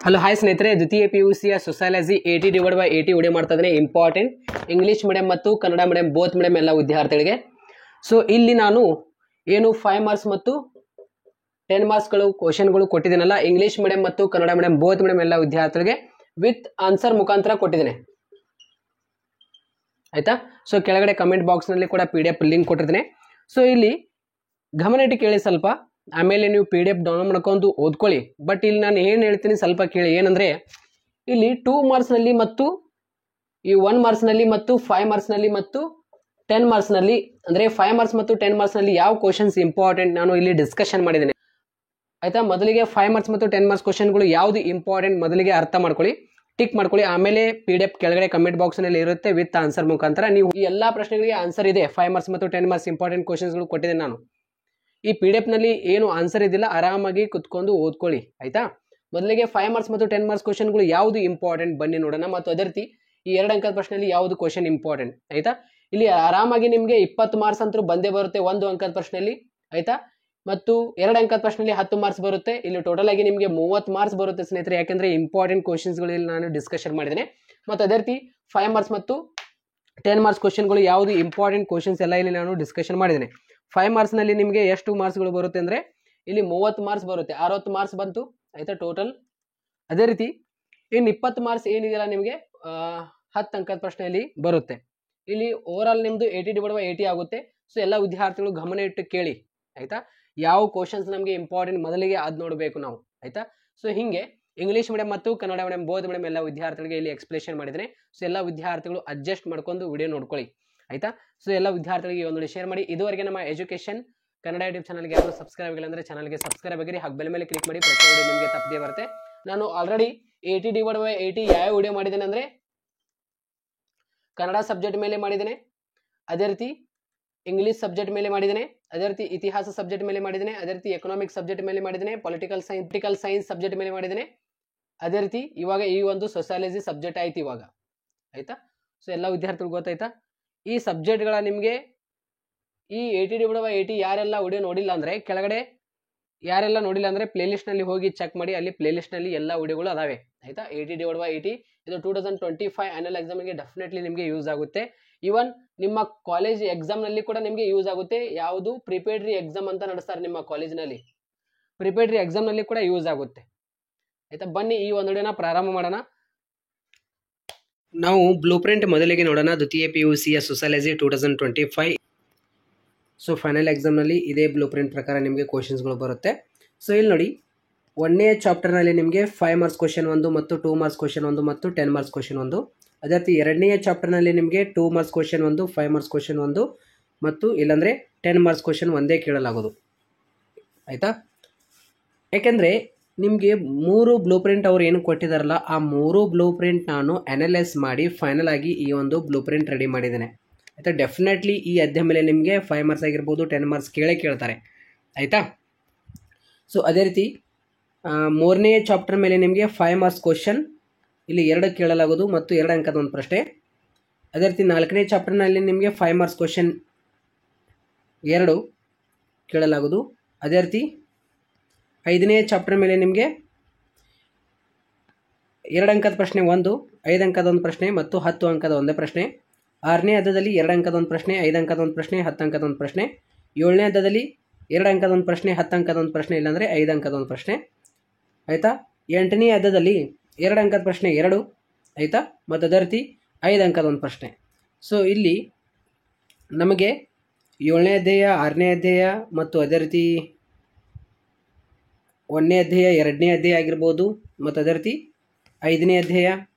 Hello hi ಸ್ನೇಹಿತರೆ, ದ್ವಿತೀಯ PUCಯ sociology 80/80 video ಮಾಡ್ತಾ ಇದ್ದೇನೆ. ಇಂಪಾರ್ಟೆಂಟ್ ಇಂಗ್ಲೀಷ್ ಮೀಡಿಯಂ ಮತ್ತು ಕನ್ನಡ ಮೀಡಿಯಂ ಬೋತ್ ಮೀಡಿಯಂ ಎಲ್ಲ ವಿದ್ಯಾರ್ಥಿಗಳಿಗೆ. ಸೊ ಇಲ್ಲಿ ನಾನು ಏನು 5 ಮಾರ್ಕ್ಸ್ ಮತ್ತು 10 ಮಾರ್ಕ್ಸ್ಗಳು ಕ್ವಶನ್ಗಳು ಕೊಟ್ಟಿದ್ದೀನಲ್ಲ, ಇಂಗ್ಲೀಷ್ ಮೀಡಿಯಂ ಮತ್ತು ಕನ್ನಡ ಮೀಡಿಯಂ ಬೋತ್ ಮೀಡಿಯಂ ಎಲ್ಲ ವಿದ್ಯಾರ್ಥಿಗಳಿಗೆ ವಿತ್ ಆನ್ಸರ್ ಮುಖಾಂತರ ಕೊಟ್ಟಿದ್ದೇನೆ. ಆಯ್ತಾ? ಸೊ ಕೆಳಗಡೆ ಕಮೆಂಟ್ ಬಾಕ್ಸ್ನಲ್ಲಿ ಕೂಡ PDF ಲಿಂಕ್ ಕೊಟ್ಟಿದ್ದೇನೆ. ಸೊ ಇಲ್ಲಿ ಗಮನ ಇಟ್ಟು ಕೇಳಿ ಸ್ವಲ್ಪ, ಆಮೇಲೆ ನೀವು PDF ಡೌನ್ಲೋಡ್ ಮಾಡ್ಕೊಂಡು ಓದ್ಕೊಳ್ಳಿ. ಬಟ್ ಇಲ್ಲಿ ನಾನು ಏನು ಹೇಳ್ತೀನಿ ಸ್ವಲ್ಪ ಕೇಳಿ. ಏನಂದರೆ ಇಲ್ಲಿ 2 ಮಾರ್ಕ್ಸ್ನಲ್ಲಿ ಮತ್ತು ಈ 1 ಮಾರ್ಕ್ಸ್ನಲ್ಲಿ ಮತ್ತು 5 ಮಾರ್ಕ್ಸ್ನಲ್ಲಿ ಮತ್ತು 10 ಮಾರ್ಕ್ಸ್ನಲ್ಲಿ, ಅಂದರೆ 5 ಮಾರ್ಕ್ಸ್ ಮತ್ತು 10 ಮಾರ್ಕ್ಸ್ನಲ್ಲಿ ಯಾವ ಕ್ವಶನ್ಸ್ ಇಂಪಾರ್ಟೆಂಟ್ ನಾನು ಇಲ್ಲಿ ಡಿಸ್ಕಷನ್ ಮಾಡಿದ್ದೇನೆ. ಆಯಿತಾ? ಮೊದಲಿಗೆ 5 ಮಾರ್ಕ್ಸ್ ಮತ್ತು 10 ಮಾರ್ಕ್ಸ್ ಕ್ವಶನ್ಗಳು ಯಾವುದು ಇಂಪಾರ್ಟೆಂಟ್ ಮೊದಲಿಗೆ ಅರ್ಥ ಮಾಡ್ಕೊಳ್ಳಿ, ಟಿಕ್ ಮಾಡ್ಕೊಳ್ಳಿ. ಆಮೇಲೆ PDF ಕೆಳಗಡೆ ಕಮೆಂಟ್ ಬಾಕ್ಸ್ನಲ್ಲಿ ಇರುತ್ತೆ ವಿತ್ ಆನ್ಸರ್ ಮುಖಾಂತರ. ನೀವು ಈ ಎಲ್ಲ ಪ್ರಶ್ನೆಗಳಿಗೆ ಆನ್ಸರ್ ಇದೆ. 5 ಮಾರ್ಕ್ಸ್ ಮತ್ತು 10 ಮಾರ್ಕ್ಸ್ ಇಂಪಾರ್ಟೆಂಟ್ ಕ್ವಶನ್ಸ್ಗಳು ಕೊಟ್ಟಿದ್ದೇನೆ ನಾನು. ಈ PDF ನಲ್ಲಿ ಏನು ಆನ್ಸರ್ ಇದಿಲ್ಲ, ಆರಾಮಾಗಿ ಕುತ್ಕೊಂಡು ಓದ್ಕೊಳ್ಳಿ. ಆಯ್ತಾ? ಮೊದಲಿಗೆ 5 ಮಾರ್ಕ್ಸ್ ಮತ್ತು 10 ಮಾರ್ಕ್ಸ್ ಕ್ವಶನ್ಗಳು ಯಾವುದು ಇಂಪಾರ್ಟೆಂಟ್ ಬನ್ನಿ ನೋಡೋಣ. ಮತ್ತು ಅದೇ ರೀತಿ ಈ 2 ಅಂಕದ ಪ್ರಶ್ನೆಯಲ್ಲಿ ಯಾವುದು ಕ್ವಶನ್ ಇಂಪಾರ್ಟೆಂಟ್. ಆಯ್ತಾ? ಇಲ್ಲಿ ಆರಾಮಾಗಿ ನಿಮಗೆ 20 ಮಾರ್ಕ್ಸ್ ಅಂತೂ ಬಂದೇ ಬರುತ್ತೆ 1 ಅಂಕದ ಪ್ರಶ್ನೆಯಲ್ಲಿ. ಆಯ್ತಾ? ಮತ್ತು 2 ಅಂಕದ ಪ್ರಶ್ನೆಯಲ್ಲಿ 10 ಮಾರ್ಕ್ಸ್ ಬರುತ್ತೆ. ಇಲ್ಲಿ ಟೋಟಲ್ ಆಗಿ ನಿಮಗೆ 30 ಮಾರ್ಕ್ಸ್ ಬರುತ್ತೆ ಸ್ನೇಹಿತರೆ. ಯಾಕೆಂದ್ರೆ ಇಂಪಾರ್ಟೆಂಟ್ ಕ್ವಶನ್ಸ್ಗಳು ಇಲ್ಲಿ ನಾನು ಡಿಸ್ಕಷನ್ ಮಾಡಿದ್ದೇನೆ. ಮತ್ತು ಅದೇ ರೀತಿ 5 ಮಾರ್ಕ್ಸ್ ಮತ್ತು 10 ಮಾರ್ಕ್ಸ್ ಕ್ವಶನ್ಗಳು ಯಾವುದು ಇಂಪಾರ್ಟೆಂಟ್ ಕ್ವಶನ್ಸ್ ಎಲ್ಲ ಇಲ್ಲಿ ನಾನು ಡಿಸ್ಕಷನ್ ಮಾಡಿದ್ದೇನೆ. 5 ಮಾರ್ಕ್ಸ್ನಲ್ಲಿ ನಿಮಗೆ ಎಷ್ಟು ಮಾರ್ಕ್ಸ್ಗಳು ಬರುತ್ತೆ ಅಂದರೆ ಇಲ್ಲಿ 30 ಮಾರ್ಕ್ಸ್ ಬರುತ್ತೆ, 60 ಮಾರ್ಕ್ಸ್ ಬಂತು. ಆಯ್ತಾ? ಟೋಟಲ್. ಅದೇ ರೀತಿ ಇನ್ನು 20 ಮಾರ್ಕ್ಸ್ ಏನಿದೆಯಲ್ಲ ನಿಮಗೆ 10 ಅಂಕದ ಪ್ರಶ್ನೆಯಲ್ಲಿ ಬರುತ್ತೆ. ಇಲ್ಲಿ ಓವರ್ ಆಲ್ ನಿಮ್ಮದು 80/80 ಆಗುತ್ತೆ. ಸೊ ಎಲ್ಲ ವಿದ್ಯಾರ್ಥಿಗಳು ಗಮನ ಇಟ್ಟು ಕೇಳಿ. ಆಯ್ತಾ? ಯಾವ ಕ್ವಶನ್ಸ್ ನಮಗೆ ಇಂಪಾರ್ಟೆಂಟ್ ಮೊದಲಿಗೆ ಅದು ನೋಡಬೇಕು ನಾವು. ಆಯ್ತಾ? ಸೊ ಹಿಂಗೆ ಇಂಗ್ಲೀಷ್ ಮೀಡಿಯಂ ಮತ್ತು ಕನ್ನಡ ಮೀಡಿಯಂ ಬೋಧ್ ಮೀಡಿಯಂ ಎಲ್ಲ ವಿದ್ಯಾರ್ಥಿಗಳಿಗೆ ಇಲ್ಲಿ ಎಕ್ಸ್ಪ್ಲೇಷನ್ ಮಾಡಿದ್ದೇನೆ. ಸೊ ಎಲ್ಲ ವಿದ್ಯಾರ್ಥಿಗಳು ಅಡ್ಜಸ್ಟ್ ಮಾಡ್ಕೊಂಡು ವಿಡಿಯೋ ನೋಡ್ಕೊಳ್ಳಿ. ಆಯ್ತಾ? ಸೊ ಎಲ್ಲ ವಿದ್ಯಾರ್ಥಿಗಳಿಗೆ ಒಂದು ಶೇರ್ ಮಾಡಿ. ಇದುವರೆಗೆ ನಮ್ಮ ಎಜುಕೇಶನ್ ಕನ್ನಡ ಯೂಟ್ಯೂಬ್ ಚಾನಲ್ಗೆ ಯಾರು ಸಬ್ಸ್ಕ್ರೈಬ್ ಆಗಿಲ್ಲ ಅಂದರೆ ಚಾನಲ್ಗೆ ಸಬ್ಸ್ಕ್ರೈಬ್ ಆಗಿರಿ, ಹಾಗೆ ಬೆಲ್ ಮೇಲೆ ಕ್ಲಿಕ್ ಮಾಡಿ. ಪ್ರತಿ ವಿಡಿಯೋ ನಿಮಗೆ ತಪ್ಪದೇ ಬರುತ್ತೆ. ನಾನು ಆಲ್ರೆಡಿ 80/80 ಯಾವ ವಿಡಿಯೋ ಮಾಡಿದ್ದೇನೆ ಅಂದರೆ ಕನ್ನಡ ಸಬ್ಜೆಕ್ಟ್ ಮೇಲೆ ಮಾಡಿದ್ದೇನೆ, ಅದೇ ರೀತಿ ಇಂಗ್ಲೀಷ್ ಸಬ್ಜೆಕ್ಟ್ ಮೇಲೆ ಮಾಡಿದ್ದೇನೆ, ಅದೇ ರೀತಿ ಇತಿಹಾಸ ಸಬ್ಜೆಕ್ಟ್ ಮೇಲೆ ಮಾಡಿದ್ದೇನೆ, ಅದೇ ರೀತಿ ಎಕನಾಮಿಕ್ ಸಬ್ಜೆಕ್ಟ್ ಮೇಲೆ ಮಾಡಿದ್ದೇನೆ, ಪೊಲಿಟಿಕಲ್ ಸೈನ್ಸ್ ಸಬ್ಜೆಕ್ಟ್ ಮೇಲೆ ಮಾಡಿದ್ದೇನೆ. ಅದೇ ರೀತಿ ಇವಾಗ ಈ ಒಂದು ಸೋಷಿಯಾಲಜಿ ಸಬ್ಜೆಕ್ಟ್ ಆಯ್ತು ಇವಾಗ. ಆಯ್ತಾ? ಸೊ ಎಲ್ಲ ವಿದ್ಯಾರ್ಥಿಗಳು ಗೊತ್ತಾಯ್ತಾ? ಈ ಸಬ್ಜೆಕ್ಟ್ಗಳ ನಿಮಗೆ ಈ 80/80 ಯಾರೆಲ್ಲ ವಿಡಿಯೋ ನೋಡಿಲ್ಲ ಅಂದರೆ ಕೆಳಗಡೆ ಯಾರೆಲ್ಲ ನೋಡಿಲ್ಲ ಅಂದರೆ ಪ್ಲೇಲಿಸ್ಟ್ನಲ್ಲಿ ಹೋಗಿ ಚೆಕ್ ಮಾಡಿ. ಅಲ್ಲಿ ಪ್ಲೇಲಿಸ್ಟ್ನಲ್ಲಿ ಎಲ್ಲ ವಿಡಿಯೋಗಳು ಅದಾವೆ. ಆಯ್ತಾ? 80/80 ಇದು 2025 ಆ್ಯನುವಲ್ ಎಕ್ಸಾಮಿಗೆ ಡೆಫಿನೆಟ್ಲಿ ನಿಮಗೆ ಯೂಸ್ ಆಗುತ್ತೆ. ಈವನ್ ನಿಮ್ಮ ಕಾಲೇಜ್ ಎಕ್ಸಾಮ್ನಲ್ಲಿ ಕೂಡ ನಿಮಗೆ ಯೂಸ್ ಆಗುತ್ತೆ. ಯಾವುದು ಪ್ರಿಪೇರ್ಡ್ರಿ ಎಕ್ಸಾಮ್ ಅಂತ ನಡೆಸ್ತಾರೆ ನಿಮ್ಮ ಕಾಲೇಜಿನಲ್ಲಿ, ಪ್ರಿಪೇರ್ಡ್ರಿ ಎಕ್ಸಾಮ್ನಲ್ಲಿ ಕೂಡ ಯೂಸ್ ಆಗುತ್ತೆ. ಆಯ್ತಾ? ಬನ್ನಿ ಈ ಒಂದು ವಿಡಿಯೋನ ಪ್ರಾರಂಭ ಮಾಡೋಣ. ನಾವು ಬ್ಲೂ ಪ್ರಿಂಟ್ ಮೊದಲಿಗೆ ನೋಡೋಣ. ದ್ವಿತೀಯ PUCಯ ಸೋಷಿಯಾಲಜಿ 2025. ಸೊ ಫೈನಲ್ ಎಕ್ಸಾಮ್ನಲ್ಲಿ ಇದೇ ಬ್ಲೂ ಪ್ರಿಂಟ್ ಪ್ರಕಾರ ನಿಮಗೆ ಕ್ವಶನ್ಸ್ಗಳು ಬರುತ್ತೆ. ಸೊ ಇಲ್ಲಿ ನೋಡಿ, 1ನೇ ಚಾಪ್ಟರ್ನಲ್ಲಿ ನಿಮಗೆ 5 ಮಾರ್ಕ್ಸ್ ಕ್ವಶನ್ 1 ಮತ್ತು 2 ಮಾರ್ಕ್ಸ್ ಕ್ವಶನ್ 1 ಮತ್ತು 10 ಮಾರ್ಕ್ಸ್ ಕ್ವಶನ್ 1. ಅದೇ ರೀತಿ 2ನೇ ಚಾಪ್ಟರ್ನಲ್ಲಿ ನಿಮಗೆ 2 ಮಾರ್ಕ್ಸ್ ಕ್ವಶನ್ 1, 5 ಮಾರ್ಕ್ಸ್ ಕ್ವಶನ್ 1 ಮತ್ತು ಇಲ್ಲಾಂದರೆ 10 ಮಾರ್ಕ್ಸ್ ಕ್ವಶನ್ ಒಂದೇ ಕೇಳಲಾಗೋದು. ಆಯಿತಾ? ಯಾಕೆಂದರೆ ನಿಮಗೆ 3 ಬ್ಲೂ ಪ್ರಿಂಟ್ ಅವ್ರು ಏನು ಕೊಟ್ಟಿದ್ದಾರಲ್ಲ, ಆ 3 ಬ್ಲೂ ಪ್ರಿಂಟ್ ನಾನು ಅನಲೈಸ್ ಮಾಡಿ ಫೈನಲ್ ಆಗಿ ಈ ಒಂದು ಬ್ಲೂ ಪ್ರಿಂಟ್ ರೆಡಿ ಮಾಡಿದ್ದೇನೆ. ಆಯಿತಾ? ಡೆಫಿನೆಟ್ಲಿ ಈ ಅಧ್ಯಾಯ ಮೇಲೆ ನಿಮಗೆ 5 ಮಾರ್ಕ್ಸ್ ಆಗಿರ್ಬೋದು, 10 ಮಾರ್ಕ್ಸ್ ಕೇಳ್ತಾರೆ. ಆಯಿತಾ? ಸೊ ಅದೇ ರೀತಿ 3ನೇ ಚಾಪ್ಟರ್ ಮೇಲೆ ನಿಮಗೆ 5 ಮಾರ್ಕ್ಸ್ ಕ್ವಶನ್ ಇಲ್ಲಿ 2 ಕೇಳಲಾಗೋದು ಮತ್ತು 2 ಅಂಕದ ಒಂದು ಪ್ರಶ್ನೆ. ಅದೇ ರೀತಿ 4ನೇ ಚಾಪ್ಟರ್ನಲ್ಲಿ ನಿಮಗೆ 5 ಮಾರ್ಕ್ಸ್ ಕ್ವಶನ್ 2 ಕೇಳಲಾಗೋದು. ಅದೇ ರೀತಿ 5ನೇ ಚಾಪ್ಟರ್ ಮೇಲೆ ನಿಮಗೆ 2 ಅಂಕದ ಪ್ರಶ್ನೆ 1, 5 ಅಂಕದ ಒಂದು ಪ್ರಶ್ನೆ ಮತ್ತು 10 ಅಂಕದ ಒಂದೇ ಪ್ರಶ್ನೆ. 6ನೇ ಅಧ್ಯಾಯದಲ್ಲಿ 2 ಅಂಕದ ಒಂದು ಪ್ರಶ್ನೆ, 5 ಅಂಕದ ಒಂದು ಪ್ರಶ್ನೆ, 10 ಅಂಕದ ಒಂದು ಪ್ರಶ್ನೆ. 7ನೇ ಅಧ್ಯಾಯದಲ್ಲಿ 2 ಅಂಕದ ಒಂದು ಪ್ರಶ್ನೆ, 10 ಅಂಕದ ಒಂದು ಪ್ರಶ್ನೆ, ಇಲ್ಲಾಂದರೆ 5 ಅಂಕದ ಒಂದು ಪ್ರಶ್ನೆ. ಆಯಿತಾ? 8ನೇ ಅಧ್ಯಾಯದಲ್ಲಿ 2 ಅಂಕದ ಪ್ರಶ್ನೆ 2. ಆಯಿತಾ? ಮತ್ತು ಅದೇ ರೀತಿ 5 ಅಂಕದ ಒಂದು ಪ್ರಶ್ನೆ. ಸೊ ಇಲ್ಲಿ ನಮಗೆ 7ನೇ ಅಧ್ಯಾಯ, 6ನೇ ಅಧ್ಯಾಯ ಮತ್ತು ಅದೇ ರೀತಿ 1ನೇ ಅಧ್ಯಾಯ, 2ನೇ ಅಧ್ಯಾಯ ಆಗಿರ್ಬೋದು ಮತ್ತು ಅದೇ ರೀತಿ 5ನೇ ಅಧ್ಯಾಯ.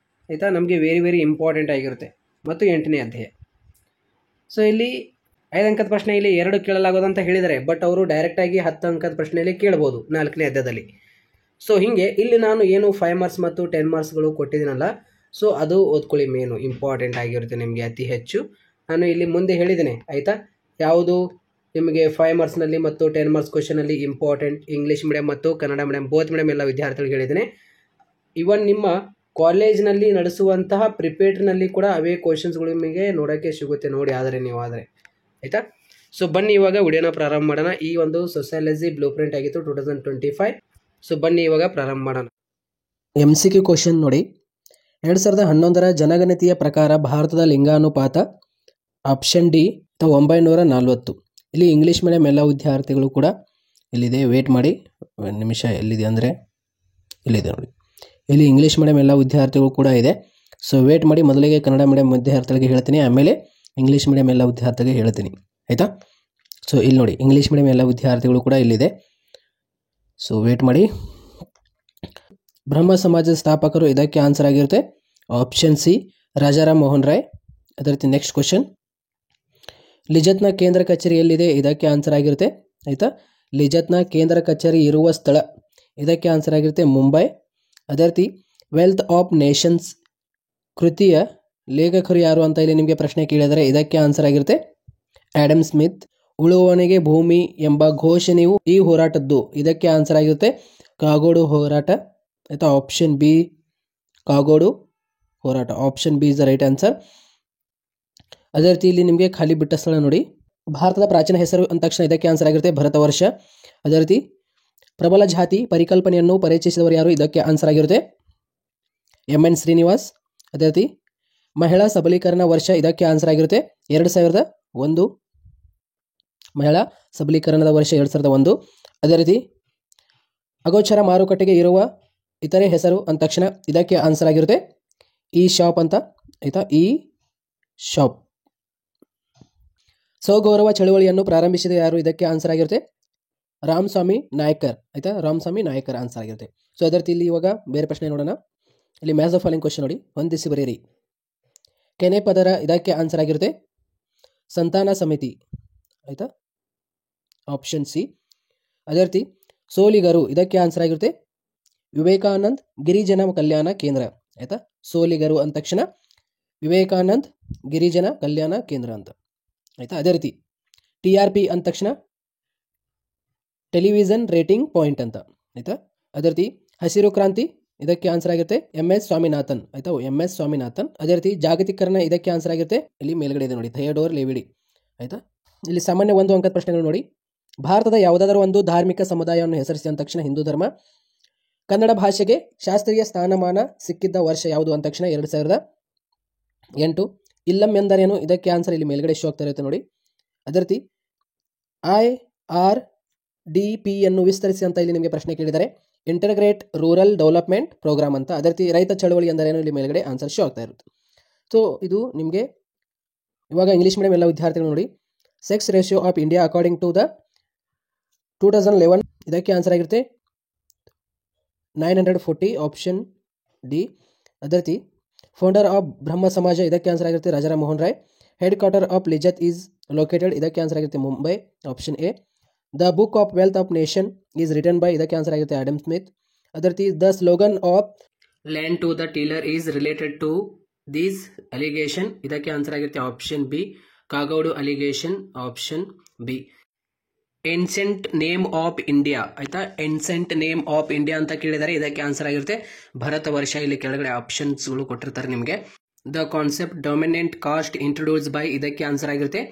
ಆಯಿತಾ? ನಮಗೆ ವೆರಿ ಇಂಪಾರ್ಟೆಂಟ್ ಆಗಿರುತ್ತೆ. ಮತ್ತು 8ನೇ ಅಧ್ಯಾಯ. ಸೊ ಇಲ್ಲಿ 5 ಅಂಕದ ಪ್ರಶ್ನೆ ಇಲ್ಲಿ 2 ಕೇಳಲಾಗೋದು ಅಂತ ಹೇಳಿದ್ದಾರೆ. ಬಟ್ ಅವರು ಡೈರೆಕ್ಟಾಗಿ 10 ಅಂಕದ ಪ್ರಶ್ನೆಯಲ್ಲಿ ಕೇಳ್ಬೋದು 4ನೇ ಅಧ್ಯಾಯದಲ್ಲಿ. ಸೊ ಹೀಗೆ ಇಲ್ಲಿ ನಾನು ಏನು 5 ಮಾರ್ಕ್ಸ್ ಮತ್ತು 10 ಮಾರ್ಕ್ಸ್ಗಳು ಕೊಟ್ಟಿದ್ದೀನಲ್ಲ, ಸೊ ಅದು ಓದ್ಕೊಳ್ಳಿ. ಮೇನು ಇಂಪಾರ್ಟೆಂಟ್ ಆಗಿರುತ್ತೆ ನಿಮಗೆ ಅತಿ ಹೆಚ್ಚು. ನಾನು ಇಲ್ಲಿ ಮುಂದೆ ಹೇಳಿದ್ದೇನೆ. ಆಯಿತಾ? ಯಾವುದು ನಿಮಗೆ 5 ಮಾರ್ಕ್ಸ್ನಲ್ಲಿ ಮತ್ತು 10 ಮಾರ್ಕ್ಸ್ ಕ್ವಶನಲ್ಲಿ ಇಂಪಾರ್ಟೆಂಟ್ ಇಂಗ್ಲೀಷ್ ಮೀಡಿಯಂ ಮತ್ತು ಕನ್ನಡ ಮೀಡಿಯಂ ಬೋತ್ ಮೀಡಿಯಂ ಎಲ್ಲ ವಿದ್ಯಾರ್ಥಿಗಳಿಗೆ ಹೇಳಿದ್ದೇನೆ. ಇವನ್ ನಿಮ್ಮ ಕಾಲೇಜ್ನಲ್ಲಿ ನಡೆಸುವಂತಹ ಪ್ರಿಪೇರ್ಡ್ನಲ್ಲಿ ಕೂಡ ಅವೇ ಕ್ವಶನ್ಸ್ಗಳು ನಿಮಗೆ ನೋಡೋಕ್ಕೆ ಸಿಗುತ್ತೆ. ನೋಡಿ ಆದರೆ ನೀವು ಆದರೆ. ಆಯಿತಾ? ಸೊ ಬನ್ನಿ ಇವಾಗ ವಿಡಿಯೋನ ಪ್ರಾರಂಭ ಮಾಡೋಣ. ಈ ಒಂದು ಸೋಷಿಯಾಲಜಿ ಬ್ಲೂ ಪ್ರಿಂಟ್ ಆಗಿತ್ತು 2025. ಸೊ ಬನ್ನಿ ಇವಾಗ ಪ್ರಾರಂಭ ಮಾಡೋಣ. MCQ ಕ್ವಶನ್ ನೋಡಿ. 2011 ಜನಗಣತಿಯ ಪ್ರಕಾರ ಭಾರತದ ಲಿಂಗಾನುಪಾತ ಆಪ್ಷನ್ ಡಿ 940. ಇಲ್ಲಿ ಇಂಗ್ಲೀಷ್ ಮೀಡಿಯಂ ಎಲ್ಲ ವಿದ್ಯಾರ್ಥಿಗಳು ಕೂಡ ಇಲ್ಲಿದೆ, ವೇಟ್ ಮಾಡಿ ಒಂದು ನಿಮಿಷ. ಎಲ್ಲಿದೆ ಅಂದರೆ ಇಲ್ಲಿದೆ ನೋಡಿ, ಇಲ್ಲಿ ಇಂಗ್ಲೀಷ್ ಮೀಡಿಯಂ ಎಲ್ಲ ವಿದ್ಯಾರ್ಥಿಗಳು ಕೂಡ ಇದೆ. ಸೊ ವೇಟ್ ಮಾಡಿ, ಮೊದಲಿಗೆ ಕನ್ನಡ ಮೀಡಿಯಂ ವಿದ್ಯಾರ್ಥಿಗಳಿಗೆ ಹೇಳ್ತೀನಿ, ಆಮೇಲೆ ಇಂಗ್ಲೀಷ್ ಮೀಡಿಯಂ ಎಲ್ಲ ವಿದ್ಯಾರ್ಥಿಗಳಿಗೆ ಹೇಳ್ತೀನಿ, ಆಯಿತಾ. ಸೊ ಇಲ್ಲಿ ನೋಡಿ, ಇಂಗ್ಲೀಷ್ ಮೀಡಿಯಂ ಎಲ್ಲ ವಿದ್ಯಾರ್ಥಿಗಳು ಕೂಡ ಇಲ್ಲಿದೆ. ಸೊ ವೇಟ್ ಮಾಡಿ. ಬ್ರಹ್ಮ ಸಮಾಜದ ಸ್ಥಾಪಕರು, ಇದಕ್ಕೆ ಆನ್ಸರ್ ಆಗಿರುತ್ತೆ ಆಪ್ಷನ್ ಸಿ ರಾಜಾರಾಮ್ ಮೋಹನ್ ರಾಯ್. ಅದೇ ರೀತಿ ನೆಕ್ಸ್ಟ್ ಕ್ವಶನ್, ಲಿಜತ್ನ ಕೇಂದ್ರ ಕಚೇರಿ ಎಲ್ಲಿದೆ? ಇದಕ್ಕೆ ಆನ್ಸರ್ ಆಗಿರುತ್ತೆ, ಆಯಿತಾ. ಲಿಜತ್ನ ಕೇಂದ್ರ ಕಚೇರಿ ಇರುವ ಸ್ಥಳ, ಇದಕ್ಕೆ ಆನ್ಸರ್ ಆಗಿರುತ್ತೆ ಮುಂಬೈ. ಅದೇ ರೀತಿ ವೆಲ್ತ್ ಆಫ್ ನೇಷನ್ಸ್ ಕೃತಿಯ ಲೇಖಕರು ಯಾರು ಅಂತ ಇಲ್ಲಿ ನಿಮಗೆ ಪ್ರಶ್ನೆ ಕೇಳಿದರೆ ಇದಕ್ಕೆ ಆನ್ಸರ್ ಆಗಿರುತ್ತೆ ಆಡಮ್ ಸ್ಮಿತ್. ಉಳುವವನಿಗೆ ಭೂಮಿ ಎಂಬ ಘೋಷಣೆಯು ಈ ಹೋರಾಟದ್ದು, ಇದಕ್ಕೆ ಆನ್ಸರ್ ಆಗಿರುತ್ತೆ ಕಾಗೋಡು ಹೋರಾಟ, ಆಯಿತಾ. ಆಪ್ಷನ್ ಬಿ ಕಾಗೋಡು ಹೋರಾಟ, option B is the right answer. ಅದೇ ರೀತಿ ಇಲ್ಲಿ ನಿಮಗೆ ಖಾಲಿ ಬಿಟ್ಟ ಸ್ಥಳ ನೋಡಿ, ಭಾರತದ ಪ್ರಾಚೀನ ಹೆಸರು ಅಂದ ತಕ್ಷಣ ಇದಕ್ಕೆ ಆನ್ಸರ್ ಆಗಿರುತ್ತೆ ಭರತ ವರ್ಷ. ಅದೇ ರೀತಿ ಪ್ರಬಲ ಜಾತಿ ಪರಿಕಲ್ಪನೆಯನ್ನು ಪರಿಚಯಿಸಿದವರು ಯಾರು? ಇದಕ್ಕೆ ಆನ್ಸರ್ ಆಗಿರುತ್ತೆ MN ಶ್ರೀನಿವಾಸ್. ಅದೇ ರೀತಿ ಮಹಿಳಾ ಸಬಲೀಕರಣ ವರ್ಷ, ಇದಕ್ಕೆ ಆನ್ಸರ್ ಆಗಿರುತ್ತೆ 2001, ಮಹಿಳಾ ಸಬಲೀಕರಣದ ವರ್ಷ 2001. ಅದೇ ರೀತಿ ಅಗೋಚರ ಮಾರುಕಟ್ಟೆಗೆ ಇರುವ ಇತರೆ ಹೆಸರು ಅಂದ ತಕ್ಷಣ ಇದಕ್ಕೆ ಆನ್ಸರ್ ಆಗಿರುತ್ತೆ ಈ ಶಾಪ್ ಅಂತ, ಆಯಿತಾ, ಈ ಶಾಪ್. ಸ್ವಗೌರವ ಚಳುವಳಿಯನ್ನು ಪ್ರಾರಂಭಿಸಿದ ಯಾರು? ಇದಕ್ಕೆ ಆನ್ಸರ್ ಆಗಿರುತ್ತೆ ರಾಮಸ್ವಾಮಿ ನಾಯ್ಕರ್, ಆಯಿತಾ, ರಾಮಸ್ವಾಮಿ ನಾಯ್ಕರ್ ಆನ್ಸರ್ ಆಗಿರುತ್ತೆ. ಸೊ ಅದೇ ರೀತಿ ಇಲ್ಲಿ ಇವಾಗ ಬೇರೆ ಪ್ರಶ್ನೆ ನೋಡೋಣ. ಇಲ್ಲಿ ಮ್ಯಾಥ್ಸ್ ದ ಫಾಲೋಯಿಂಗ್ ಕ್ವಶನ್ ನೋಡಿ, ಹೊಂದಿಸಿ ಬರೆಯಿರಿ. ಕೆನೆ ಪದರ, ಇದಕ್ಕೆ ಆನ್ಸರ್ ಆಗಿರುತ್ತೆ ಸಂತಾನ ಸಮಿತಿ, ಆಯಿತಾ, ಆಪ್ಷನ್ ಸಿ. ಅದೇ ರೀತಿ ಸೋಲಿಗರು, ಇದಕ್ಕೆ ಆನ್ಸರ್ ಆಗಿರುತ್ತೆ ವಿವೇಕಾನಂದ್ ಗಿರಿಜನ ಕಲ್ಯಾಣ ಕೇಂದ್ರ, ಆಯಿತಾ. ಸೋಲಿಗರು ಅಂದ ತಕ್ಷಣ ವಿವೇಕಾನಂದ್ ಗಿರಿಜನ ಕಲ್ಯಾಣ ಕೇಂದ್ರ ಅಂತ, ಆಯಿತಾ. ಅದೇ ರೀತಿ TRP ಅಂದ ತಕ್ಷಣ ಟೆಲಿವಿಷನ್ ರೇಟಿಂಗ್ ಪಾಯಿಂಟ್ ಅಂತ, ಆಯಿತಾ. ಅದೇ ರೀತಿ ಹಸಿರು ಕ್ರಾಂತಿ, ಇದಕ್ಕೆ ಆನ್ಸರ್ ಆಗುತ್ತೆ MS ಸ್ವಾಮಿನಾಥನ್, ಆಯಿತಾ, MS ಸ್ವಾಮಿನಾಥನ್. ಅದೇ ರೀತಿ ಜಾಗತೀಕರಣ, ಇದಕ್ಕೆ ಆನ್ಸರ್ ಆಗಿರುತ್ತೆ ಇಲ್ಲಿ ಮೇಲ್ಗಡೆ ಇದೆ ನೋಡಿ ಥಿಯೋಡೋರ್ ಲೆವಿಡಿ, ಆಯಿತಾ. ಇಲ್ಲಿ ಸಾಮಾನ್ಯ 1 ಅಂಕದ ಪ್ರಶ್ನೆಗಳು ನೋಡಿ. ಭಾರತದ ಯಾವುದಾದರೂ ಒಂದು ಧಾರ್ಮಿಕ ಸಮುದಾಯವನ್ನು ಹೆಸರಿಸಿ ಅಂದ ತಕ್ಷಣ ಹಿಂದೂ ಧರ್ಮ. ಕನ್ನಡ ಭಾಷೆಗೆ ಶಾಸ್ತ್ರೀಯ ಸ್ಥಾನಮಾನ ಸಿಕ್ಕಿದ್ದ ವರ್ಷ ಯಾವುದು ಅಂದ ತಕ್ಷಣ 2008. ಇಲ್ಲಂ ಎಂದರೇನು? ಇದಕ್ಕೆ ಆನ್ಸರ್ ಇಲ್ಲಿ ಮೇಲ್ಗಡೆ ಶೋ ಆಗ್ತಾ ಇರುತ್ತೆ ನೋಡಿ. ಅದೇ ರೀತಿ IRDP ಯನ್ನು ವಿಸ್ತರಿಸಿ ಅಂತ ಇಲ್ಲಿ ನಿಮಗೆ ಪ್ರಶ್ನೆ ಕೇಳಿದರೆ ಇಂಟರ್ಗ್ರೇಟ್ ರೂರಲ್ ಡೆವಲಪ್ಮೆಂಟ್ ಪ್ರೋಗ್ರಾಮ್ ಅಂತ. ಅದೇ ರೀತಿ ರೈತ ಚಳವಳಿ ಎಂದರೇನು? ಇಲ್ಲಿ ಮೇಲ್ಗಡೆ ಆನ್ಸರ್ ಶೋ ಆಗ್ತಾ ಇರುತ್ತೆ. ಸೊ ಇದು ನಿಮಗೆ ಇವಾಗ ಇಂಗ್ಲೀಷ್ ಮೀಡಿಯಂ ಎಲ್ಲ ವಿದ್ಯಾರ್ಥಿಗಳು ನೋಡಿ. Sex ratio of India according to the 2011, ಇದಕ್ಕೆ ಆನ್ಸರ್ ಆಗಿರುತ್ತೆ 940, ಆಪ್ಷನ್ ಡಿ. ಅದೇ ರೀತಿ ಫೌಂಡರ್ ಆಫ್ ಬ್ರಹ್ಮ ಸಮಾಜ, ಇದಕ್ಕೆ ಆನ್ಸರ್ ಆಗಿರುತ್ತೆ Rajaram Mohan Roy. Head quarter of Lijjat is located, ಇದಕ್ಕೆ ಆನ್ಸರ್ ಆಗಿರುತ್ತೆ Mumbai, option A. The book of wealth of nation is written by, ಇದಕ್ಕೆ ಆನ್ಸರ್ ಆಗಿರುತ್ತೆ ಆಡಮ್ ಸ್ಮಿತ್. ಅದೇ ರೀತಿ the slogan of land to the tiller is related to these allegation, ಇದಕ್ಕೆ answer ಆಗಿರುತ್ತೆ option B Kagodu allegation, option B. Ancient name of India, ಆಯ್ತಾ, ancient name of India ಅಂತ ಕೇಳಿದರೆ ಇದಕ್ಕೆ ಆನ್ಸರ್ ಆಗಿರುತ್ತೆ ಭರತ ವರ್ಷ. ಇಲ್ಲಿ ಕೆಳಗಡೆ ಆಪ್ಷನ್ಸ್ಗಳು ಕೊಟ್ಟಿರ್ತಾರೆ ನಿಮಗೆ. The concept dominant caste introduce by, ಇದಕ್ಕೆ ಆನ್ಸರ್ ಆಗಿರುತ್ತೆ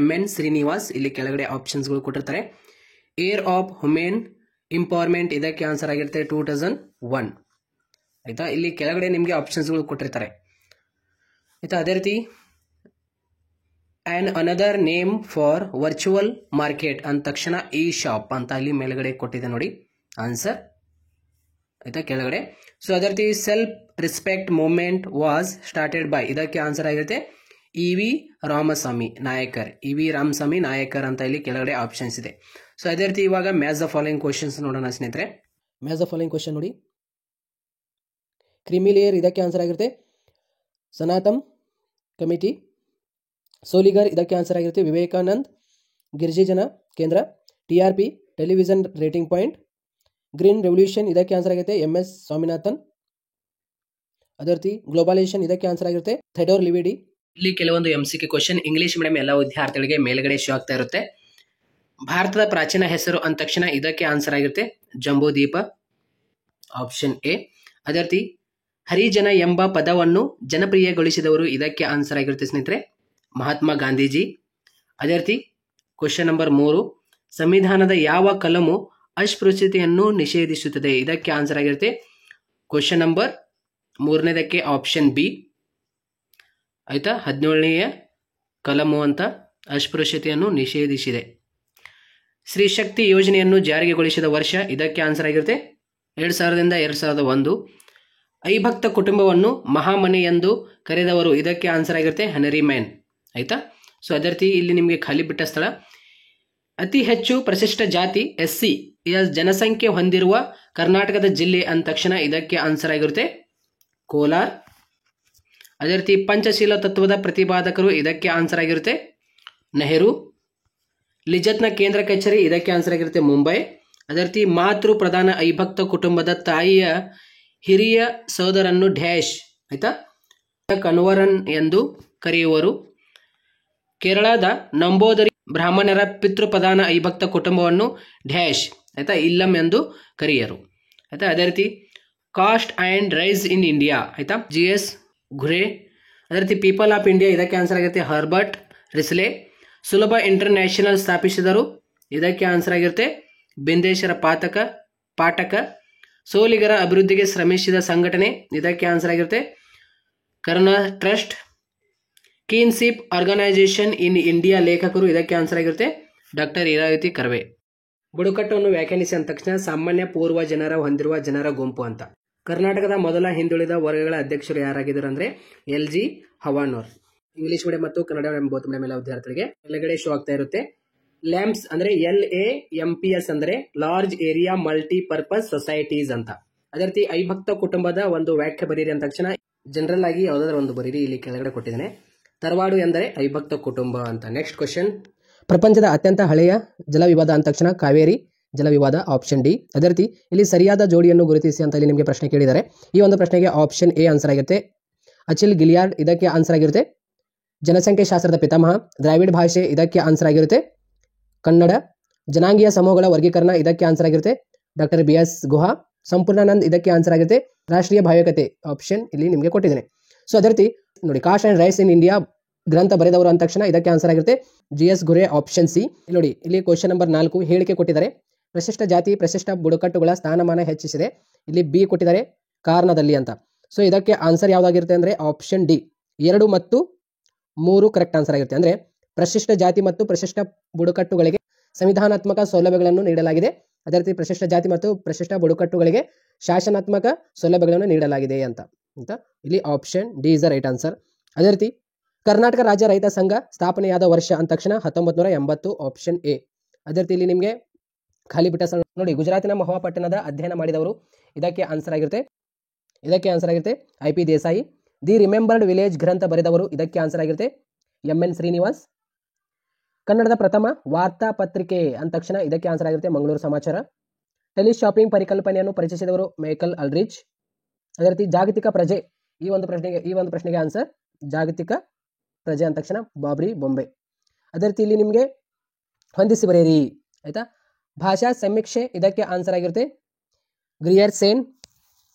MN ಶ್ರೀನಿವಾಸ್, ಇಲ್ಲಿ ಕೆಳಗಡೆ ಆಪ್ಷನ್ಸ್ಗಳು ಕೊಟ್ಟಿರ್ತಾರೆ. ಏರ್ ಆಫ್ ಹ್ಯೂಮನ್ ಎಂಪವರ್ಮೆಂಟ್, ಇದಕ್ಕೆ ಆನ್ಸರ್ ಆಗಿರುತ್ತೆ 2001, ಆಯಿತಾ. ಇಲ್ಲಿ ಕೆಳಗಡೆ ನಿಮಗೆ ಆಪ್ಷನ್ಸ್ಗಳು ಕೊಟ್ಟಿರ್ತಾರೆ, ಆಯಿತಾ. ಅದೇ ರೀತಿ and another name for virtual market ಅಂದ ತಕ್ಷಣ ಈ ಶಾಪ್ ಅಂತ ಅಲ್ಲಿ ಮೇಲ್ಗಡೆ ಕೊಟ್ಟಿದೆ ನೋಡಿ ಆನ್ಸರ್, ಆಯಿತಾ, ಕೆಳಗಡೆ. ಸೊ ಅದೇ ರೀತಿ self respect movement was started by, ಇದಕ್ಕೆ ಆನ್ಸರ್ ಆಗಿರುತ್ತೆ EV ರಾಮಸ್ವಾಮಿ ನಾಯಕರ್, EV ರಾಮಸ್ವಾಮಿ ನಾಯಕರ್ ಅಂತ ಇಲ್ಲಿ ಕೆಳಗಡೆ ಆಪ್ಷನ್ಸ್ ಇದೆ. ಸೊ ಅದೇ ರೀತಿ ಇವಾಗ ಮ್ಯಾಚ್ ದ ಫಾಲೋಯಿಂಗ್ ಕ್ವಶನ್ಸ್ ನೋಡೋಣ ಸ್ನೇಹಿತರೆ. ಮ್ಯಾಚ್ ದ ಫಾಲೋಯಿಂಗ್ ಕ್ವಶನ್ ನೋಡಿ. ಕ್ರಿಮಿಲೇಯರ್, ಇದಕ್ಕೆ ಆನ್ಸರ್ ಆಗಿರುತ್ತೆ ಸನಾತನ್ ಕಮಿಟಿ. ಸೋಲಿಗರ್, ಇದಕ್ಕೆ ಆನ್ಸರ್ ಆಗಿರುತ್ತೆ ವಿವೇಕಾನಂದ್ ಗಿರಿಜನ ಕೇಂದ್ರ. TRP television rating point. Green revolution, ಇದಕ್ಕೆ ಆನ್ಸರ್ ಆಗುತ್ತೆ MS ಸ್ವಾಮಿನಾಥನ್. ಅದೇ ರೀತಿ ಗ್ಲೋಬಲೈಸೇಷನ್, ಇದಕ್ಕೆ ಆನ್ಸರ್ ಆಗಿರುತ್ತೆ ಥೆಡೋರ್ ಲಿವಿಡಿ. ಇಲ್ಲಿ ಕೆಲವೊಂದು MCQ ಕ್ವಶನ್ ಇಂಗ್ಲೀಷ್ ಮೀಡಿಯಂ ಎಲ್ಲ ವಿದ್ಯಾರ್ಥಿಗಳಿಗೆ ಮೇಲ್ಗಡೆ ಶೋ ಆಗ್ತಾ ಇರುತ್ತೆ. ಭಾರತದ ಪ್ರಾಚೀನ ಹೆಸರು ಅಂದ ತಕ್ಷಣ ಇದಕ್ಕೆ ಆನ್ಸರ್ ಆಗಿರುತ್ತೆ ಜಂಬೂದ್ವೀಪ, ಆಪ್ಷನ್ ಎ. ಅದೇ ರೀತಿ ಹರಿಜನ ಎಂಬ ಪದವನ್ನು ಜನಪ್ರಿಯಗೊಳಿಸಿದವರು, ಇದಕ್ಕೆ ಆನ್ಸರ್ ಆಗಿರುತ್ತೆ ಸ್ನೇಹಿತರೆ ಮಹಾತ್ಮ ಗಾಂಧೀಜಿ. ಅದೇ ರೀತಿ ಕ್ವಶನ್ ನಂಬರ್ 3, ಸಂವಿಧಾನದ ಯಾವ ಕಲಮು ಅಸ್ಪೃಶ್ಯತೆಯನ್ನು ನಿಷೇಧಿಸುತ್ತದೆ? ಇದಕ್ಕೆ ಆನ್ಸರ್ ಆಗಿರುತ್ತೆ ಕ್ವಶನ್ ನಂಬರ್ 3ನೇದಕ್ಕೆ ಆಪ್ಷನ್ ಬಿ ಆಯಿತಾ. 17ನೆಯ ಕಲಮು ಅಂತ ಅಸ್ಪೃಶ್ಯತೆಯನ್ನು ನಿಷೇಧಿಸಿದೆ. ಸ್ತ್ರೀಶಕ್ತಿ ಯೋಜನೆಯನ್ನು ಜಾರಿಗೆಗೊಳಿಸಿದ ವರ್ಷ, ಇದಕ್ಕೆ ಆನ್ಸರ್ ಆಗಿರುತ್ತೆ 2000ರಿಂದ 2001. ಐಭಕ್ತ ಕುಟುಂಬವನ್ನು ಮಹಾಮನೆ ಎಂದು ಕರೆದವರು, ಇದಕ್ಕೆ ಆನ್ಸರ್ ಆಗಿರುತ್ತೆ ಹೆನರಿ ಮ್ಯಾನ್ ಆಯಿತಾ. ಸೊ ಅದೇ ರೀತಿ ಇಲ್ಲಿ ನಿಮಗೆ ಖಾಲಿ ಬಿಟ್ಟ ಸ್ಥಳ, ಅತಿ ಹೆಚ್ಚು ಪರಿಶಿಷ್ಟ ಜಾತಿ SC ಜನಸಂಖ್ಯೆ ಹೊಂದಿರುವ ಕರ್ನಾಟಕದ ಜಿಲ್ಲೆ ಅಂದ ತಕ್ಷಣ ಇದಕ್ಕೆ ಆನ್ಸರ್ ಆಗಿರುತ್ತೆ ಕೋಲಾರ್. ಅದೇ ರೀತಿ ಪಂಚಶೀಲ ತತ್ವದ ಪ್ರತಿಪಾದಕರು, ಇದಕ್ಕೆ ಆನ್ಸರ್ ಆಗಿರುತ್ತೆ ನೆಹರು. ಲಿಜತ್ನ ಕೇಂದ್ರ ಕಚೇರಿ, ಇದಕ್ಕೆ ಆನ್ಸರ್ ಆಗಿರುತ್ತೆ ಮುಂಬೈ. ಅದೇ ರೀತಿ ಮಾತೃ ಪ್ರಧಾನ ಐಭಕ್ತ ಕುಟುಂಬದ ತಾಯಿಯ ಹಿರಿಯ ಸೋದರನ್ನು ಡ್ಯಾಶ್ ಆಯ್ತಾ ಕನ್ವರನ್ ಎಂದು ಕರೆಯುವರು. ಕೇರಳದ ನಂಬೋದರಿ ಬ್ರಾಹ್ಮಣರ ಪಿತೃಪ್ರಧಾನ ಐಭಕ್ತ ಕುಟುಂಬವನ್ನು ಡ್ಯಾಶ್ ಆಯ್ತಾ ಇಲ್ಲಂ ಎಂದು ಕರೆಯರು ಆಯ್ತಾ. ಅದೇ ರೀತಿ caste and race in India ಆಯ್ತಾ GS ಘುರೆ. ಅದೇ ರೀತಿ ಪೀಪಲ್ ಆಫ್ ಇಂಡಿಯಾ, ಇದಕ್ಕೆ ಆನ್ಸರ್ ಆಗಿರುತ್ತೆ ಹರ್ಬರ್ಟ್ ರಿಸ್ಲೆ. ಸುಲಭ ಇಂಟರ್ನ್ಯಾಷನಲ್ ಸ್ಥಾಪಿಸಿದರು, ಇದಕ್ಕೆ ಆನ್ಸರ್ ಆಗಿರುತ್ತೆ ಬಿಂದೇಶ್ವರ ಪಾಠಕ. ಸೋಲಿಗರ ಅಭಿವೃದ್ಧಿಗೆ ಶ್ರಮಿಸಿದ ಸಂಘಟನೆ, ಇದಕ್ಕೆ ಆನ್ಸರ್ ಆಗಿರುತ್ತೆ ಕರುಣಾ ಟ್ರಸ್ಟ್. ಕೀನ್ಶಿಪ್ ಆರ್ಗನೈಸೇಷನ್ ಇನ್ ಇಂಡಿಯಾ ಲೇಖಕರು, ಇದಕ್ಕೆ ಆನ್ಸರ್ ಆಗಿರುತ್ತೆ ಡಾಕ್ಟರ್ ಇರಾವತಿ ಕರ್ವೆ. ಬುಡಕಟ್ಟನ್ನು ವ್ಯಾಖ್ಯಾನಿಸಿ ಅಂದ ತಕ್ಷಣ ಸಾಮಾನ್ಯ ಪೂರ್ವ ಜನರ ಹೊಂದಿರುವ ಜನರ ಗುಂಪು ಅಂತ. ಕರ್ನಾಟಕದ ಮೊದಲ ಹಿಂದುಳಿದ ವರ್ಗಗಳ ಅಧ್ಯಕ್ಷರು ಯಾರಾಗಿದ್ದರು ಅಂದರೆ LG ಹವಾನೂರ್. ಇಂಗ್ಲಿಷ್ ಮೀಡಿಯಂ ಮತ್ತು ಕನ್ನಡ ಮೀಡಿಯಂ ಬೋತ್ ಮೀಡಿಯಂ ಎಲ್ಲ ವಿದ್ಯಾರ್ಥಿಗಳಿಗೆ ಕೆಳಗಡೆ ಶೋ ಆಗ್ತಾ ಇರುತ್ತೆ. ಲ್ಯಾಂಪ್ಸ್ ಅಂದ್ರೆ LAMPS ಅಂದ್ರೆ ಲಾರ್ಜ್ ಏರಿಯಾ ಮಲ್ಟಿಪರ್ಪಸ್ ಸೊಸೈಟೀಸ್ ಅಂತ. ಅದೇ ರೀತಿ ಐಭಕ್ತ ಕುಟುಂಬದ ಒಂದು ವ್ಯಾಖ್ಯೆ ಬರೀರಿ ಅಂದ ತಕ್ಷಣ ಜನರಲ್ ಆಗಿ ಯಾವುದಾದ್ರೂ ಒಂದು ಬರೀರಿ, ಇಲ್ಲಿ ಕೆಳಗಡೆ ಕೊಟ್ಟಿದ್ದೇನೆ. ತರವಾಡು ಎಂದರೆ ಐಭಕ್ತ ಕುಟುಂಬ ಅಂತ. ನೆಕ್ಸ್ಟ್ ಕ್ವಶನ್, ಪ್ರಪಂಚದ ಅತ್ಯಂತ ಹಳೆಯ ಜಲವಿವಾದ ಅಂದ ತಕ್ಷಣ ಕಾವೇರಿ ಜಲವಿವಾದ, ಆಪ್ಷನ್ ಡಿ. ಅದೇ ರೀತಿ ಇಲ್ಲಿ ಸರಿಯಾದ ಜೋಡಿಯನ್ನು ಗುರುತಿಸಿ ಅಂತ ಇಲ್ಲಿ ನಿಮಗೆ ಪ್ರಶ್ನೆ ಕೇಳಿದ್ದಾರೆ. ಈ ಒಂದು ಪ್ರಶ್ನೆಗೆ ಆಪ್ಷನ್ ಎ ಆನ್ಸರ್ ಆಗಿರುತ್ತೆ ಅಚಿಲ್ ಗಿಲಿಯಾರ್ಡ್, ಇದಕ್ಕೆ ಆನ್ಸರ್ ಆಗಿರುತ್ತೆ ಜನಸಂಖ್ಯೆ ಶಾಸ್ತ್ರದ ಪಿತಾಮಹ. ದ್ರಾವಿಡ್ ಭಾಷೆ, ಇದಕ್ಕೆ ಆನ್ಸರ್ ಆಗಿರುತ್ತೆ ಕನ್ನಡ. ಜನಾಂಗೀಯ ಸಮೂಹಗಳ ವರ್ಗೀಕರಣ, ಇದಕ್ಕೆ ಆನ್ಸರ್ ಆಗಿರುತ್ತೆ ಡಾಕ್ಟರ್ BS ಗುಹಾ. ಸಂಪೂರ್ಣಾನಂದ್, ಇದಕ್ಕೆ ಆನ್ಸರ್ ಆಗುತ್ತೆ ರಾಷ್ಟ್ರೀಯ ಭಾವ್ಯಕತೆ, ಆಪ್ಷನ್ ಇಲ್ಲಿ ನಿಮಗೆ ಕೊಟ್ಟಿದ್ದೇನೆ. ಸೊ ಅದೇ ರೀತಿ ನೋಡಿ caste and race in India ಗ್ರಂಥ ಬರೆದವರು ಅಂದ ತಕ್ಷಣ ಇದಕ್ಕೆ ಆನ್ಸರ್ ಆಗಿರುತ್ತೆ GS ಘುರೆ, ಆಪ್ಷನ್ ಸಿ. ನೋಡಿ ಇಲ್ಲಿ ಕ್ವಶನ್ ನಂಬರ್ 4 ಹೇಳಿಕೆ ಕೊಟ್ಟಿದ್ದಾರೆ. ಪ್ರಶಿಷ್ಟ ಜಾತಿ ಪ್ರಶಿಷ್ಟ ಬುಡಕಟ್ಟುಗಳ ಸ್ಥಾನಮಾನ ಹೆಚ್ಚಿಸಿದೆ, ಇಲ್ಲಿ ಬಿ ಕೊಟ್ಟಿದ್ದಾರೆ ಕಾರಣದಲ್ಲಿ ಅಂತ. ಸೊ ಇದಕ್ಕೆ ಆನ್ಸರ್ ಯಾವುದಾಗಿರುತ್ತೆ ಅಂದರೆ ಆಪ್ಷನ್ ಡಿ 2 ಮತ್ತು 3 ಕರೆಕ್ಟ್ ಆನ್ಸರ್ ಆಗಿರುತ್ತೆ. ಅಂದರೆ ಪ್ರಶಿಷ್ಟ ಜಾತಿ ಮತ್ತು ಪ್ರಶಿಷ್ಟ ಬುಡಕಟ್ಟುಗಳಿಗೆ ಸಂವಿಧಾನಾತ್ಮಕ ಸೌಲಭ್ಯಗಳನ್ನು ನೀಡಲಾಗಿದೆ, ಅದೇ ರೀತಿ ಪ್ರಶಿಷ್ಟ ಜಾತಿ ಮತ್ತು ಪ್ರಶಿಷ್ಟ ಬುಡಕಟ್ಟುಗಳಿಗೆ ಶಾಸನಾತ್ಮಕ ಸೌಲಭ್ಯಗಳನ್ನು ನೀಡಲಾಗಿದೆ ಅಂತ ಇಲ್ಲಿ option D is the right answer. ಅದೇ ರೀತಿ ಕರ್ನಾಟಕ ರಾಜ್ಯ ರೈತ ಸಂಘ ಸ್ಥಾಪನೆಯಾದ ವರ್ಷ ಅಂದ ತಕ್ಷಣ 1980, ಆಪ್ಷನ್ ಎ. ಅದೇ ರೀತಿ ಇಲ್ಲಿ ನಿಮಗೆ ಖಾಲಿ ಬಿಟ್ಟ ನೋಡಿ ಗುಜರಾತಿನ ಮಹುವಾ ಪಟ್ಟಣದ ಅಧ್ಯಯನ ಮಾಡಿದವರು, ಇದಕ್ಕೆ ಆನ್ಸರ್ ಆಗಿರುತ್ತೆ IP Desai. The remembered village ಗ್ರಂಥ ಬರೆದವರು, ಇದಕ್ಕೆ ಆನ್ಸರ್ ಆಗಿರುತ್ತೆ MN ಶ್ರೀನಿವಾಸ್. ಕನ್ನಡದ ಪ್ರಥಮ ವಾರ್ತಾ ಪತ್ರಿಕೆ ಅಂದ ತಕ್ಷಣ ಇದಕ್ಕೆ ಆನ್ಸರ್ ಆಗಿರುತ್ತೆ ಮಂಗಳೂರು ಸಮಾಚಾರ. ಟೆಲಿಶಾಪಿಂಗ್ ಪರಿಕಲ್ಪನೆಯನ್ನು ಪರಿಚಯಿಸಿದವರು ಮೈಕಲ್ ಅಲ್ರಿಚ್. ಅದೇ ರೀತಿ ಜಾಗತಿಕ ಪ್ರಜೆ, ಈ ಒಂದು ಪ್ರಶ್ನೆಗೆ ಆನ್ಸರ್ ಜಾಗತಿಕ ಪ್ರಜೆ ಅಂದ ತಕ್ಷಣ ಬಾಬ್ರಿ ಬೊಂಬೆ. ಅದೇ ರೀತಿ ಇಲ್ಲಿ ನಿಮಗೆ ಹೊಂದಿಸಿ ಬರೆಯಿರಿ ಆಯ್ತಾ. ಭಾಷಾ ಸಮೀಕ್ಷೆ, ಇದಕ್ಕೆ ಆನ್ಸರ್ ಆಗಿರುತ್ತೆ ಗ್ರಿಯರ್ ಸೇನ್.